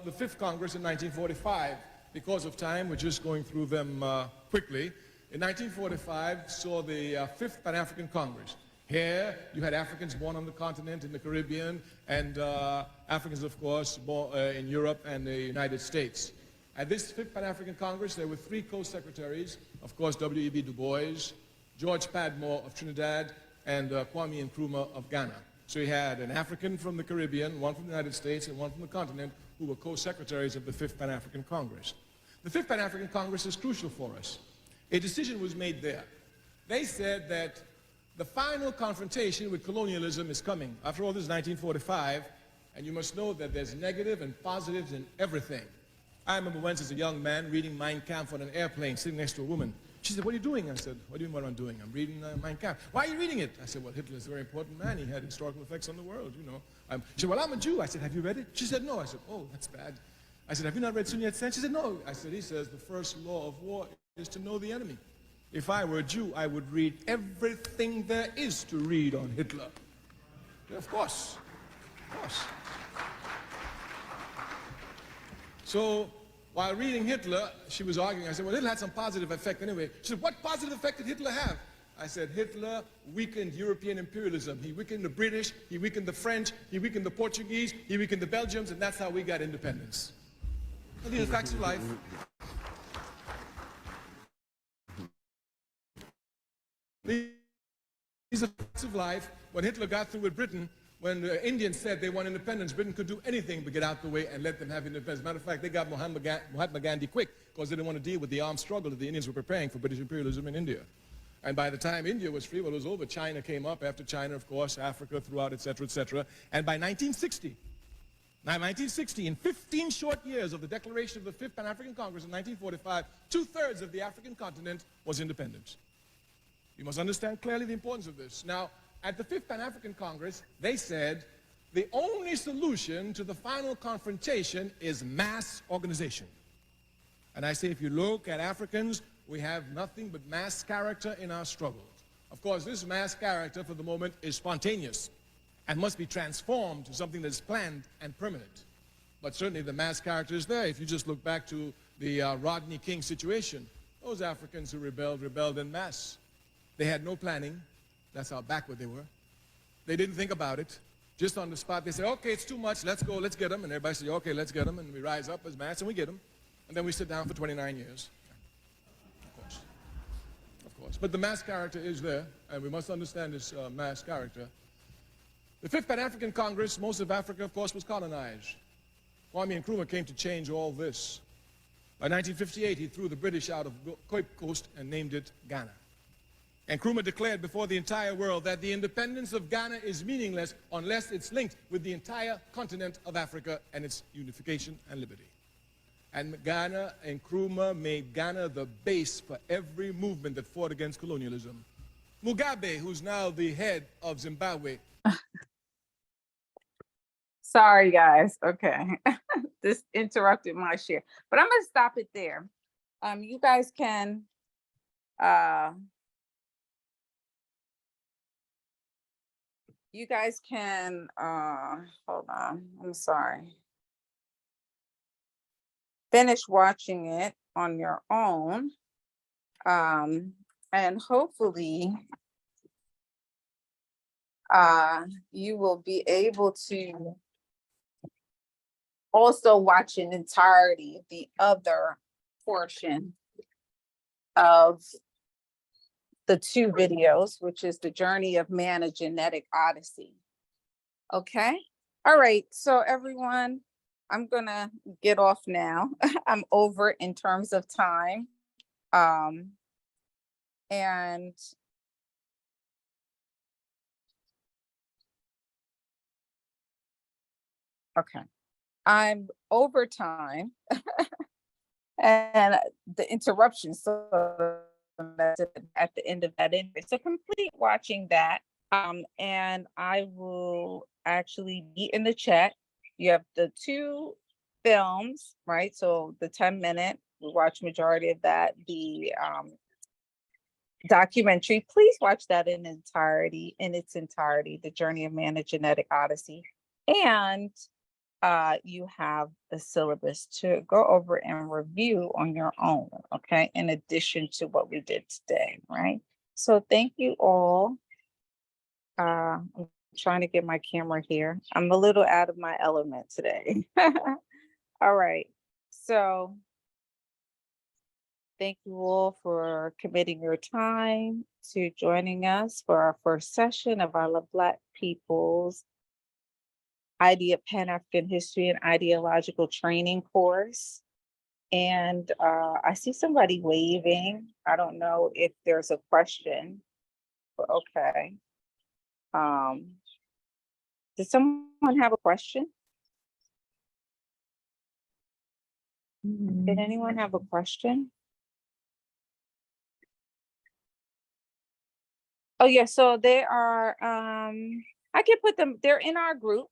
[SPEAKER 9] the 5th Congress in 1945. Because of time, we're just going through them quickly. In 1945, saw the 5th Pan-African Congress. Here, you had Africans born on the continent, in the Caribbean, and Africans, of course, born in Europe and the United States. At this 5th Pan-African Congress, there were 3 co-secretaries, of course, W.E.B. Du Bois, George Padmore of Trinidad, and Kwame Nkrumah of Ghana. So you had an African from the Caribbean, one from the United States, and one from the continent, who were co-secretaries of the 5th Pan-African Congress. The 5th Pan-African Congress is crucial for us. A decision was made there. They said that the final confrontation with colonialism is coming. After all, this is 1945, and you must know that there's negative and positives in everything. I remember once as a young man reading Mein Kampf on an airplane, sitting next to a woman. She said, "What are you doing?" I said, "What do you mean what I'm doing? I'm reading Mein Kampf." "Why are you reading it?" I said, "Well, Hitler is a very important man. He had historical effects on the world, you know." She said, "Well, I'm a Jew." I said, "Have you read it?" She said, "No." I said, "Oh, that's bad." I said, "Have you not read Sun Yat-sen?" She said, "No." I said, "He says the first law of war is to know the enemy. If I were a Jew, I would read everything there is to read on Hitler." Of course. Of course. So, while reading Hitler, she was arguing. I said, "Well, Hitler had some positive effect anyway." She said, "What positive effect did Hitler have?" I said, "Hitler weakened European imperialism. He weakened the British, he weakened the French, he weakened the Portuguese, he weakened the Belgians, and that's how we got independence." And these are facts of life. These are facts of life. When Hitler got through with Britain, when the Indians said they want independence, Britain could do anything but get out the way and let them have independence. Matter of fact, they got Mahatma Gandhi quick because they didn't want to deal with the armed struggle that the Indians were preparing for British imperialism in India. And by the time India was free, well, it was over. China came up. After China, of course, Africa throughout, et cetera, et cetera. And by 1960, in 15 short years of the declaration of the 5th Pan-African Congress in 1945, 2/3 of the African continent was independent. You must understand clearly the importance of this. Now, at the 5th Pan-African Congress, they said the only solution to the final confrontation is mass organization. And I say, if you look at Africans, we have nothing but mass character in our struggle. Of course, this mass character for the moment is spontaneous and must be transformed to something that is planned and permanent. But certainly the mass character is there. If you just look back to the Rodney King situation, those Africans who rebelled en masse. They had no planning. That's how backward they were. They didn't think about it. Just on the spot, they say, "Okay, it's too much. Let's go. Let's get them." And everybody says, "Okay, let's get them." And we rise up as mass and we get them. And then we sit down for 29 years. Of course. Of course. But the mass character is there, and we must understand this mass character. The 5th Pan-African Congress, most of Africa, of course, was colonized. Kwame Nkrumah came to change all this. By 1958, he threw the British out of Cape Coast and named it Ghana. And Nkrumah declared before the entire world that the independence of Ghana is meaningless unless it's linked with the entire continent of Africa and its unification and liberty. And Ghana, Nkrumah made Ghana the base for every movement that fought against colonialism. Mugabe, who's now the head of Zimbabwe.
[SPEAKER 8] Sorry, guys. Okay. This interrupted my share, but I'm going to stop it there. You guys can hold on, I'm sorry. Finish watching it on your own. And hopefully you will be able to also watch in entirety the other portion of the 2 videos, which is The Journey of Man, a Genetic Odyssey. Okay. All right. So everyone, I'm gonna get off now. I'm over in terms of time. And okay, I'm over time and the interruption. So at the end of that, anyway. So complete watching that. And I will actually be in the chat. You have the 2 films, right? So the 10-minute, we watch majority of that. The documentary, please watch that in its entirety, The Journey of Man, a Genetic Odyssey. And you have the syllabus to go over and review on your own, okay? In addition to what we did today, right? So thank you all. I'm trying to get my camera here. I'm a little out of my element today. All right. So thank you all for committing your time to joining us for our first session of our Black People's Pan-African History and Ideological Training course. And I see somebody waving. I don't know if there's a question, but okay. Does someone have a question? Did anyone have a question? Oh yeah, so they are, I can put them, they're in our group,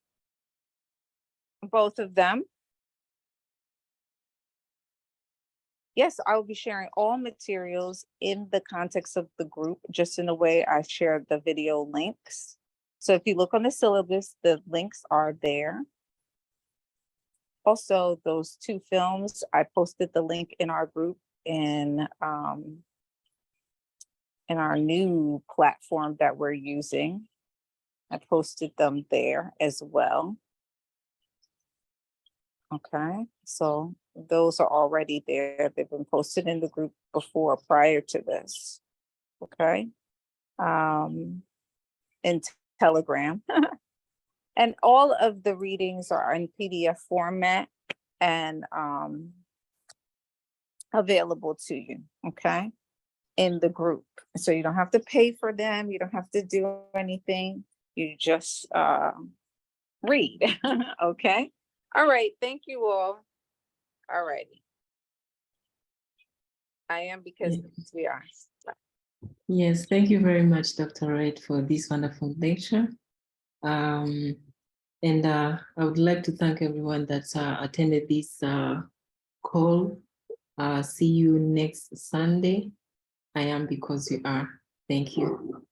[SPEAKER 8] both of them. Yes, I will be sharing all materials in the context of the group, just in the way I shared the video links. So if you look on the syllabus, the links are there. Also, those 2 films, I posted the link in our group in our new platform that we're using. I posted them there as well. Okay, so those are already there. They've been posted in the group before, prior to this. Okay, in Telegram. And all of the readings are in PDF format and available to you, okay, in the group. So you don't have to pay for them. You don't have to do anything. You just read, okay? All right, thank you all. All righty. I am because we are.
[SPEAKER 1] Yes, thank you very much, Dr. Wright, for this wonderful lecture. And I would like to thank everyone that attended this call. See you next Sunday. I am because you are. Thank you.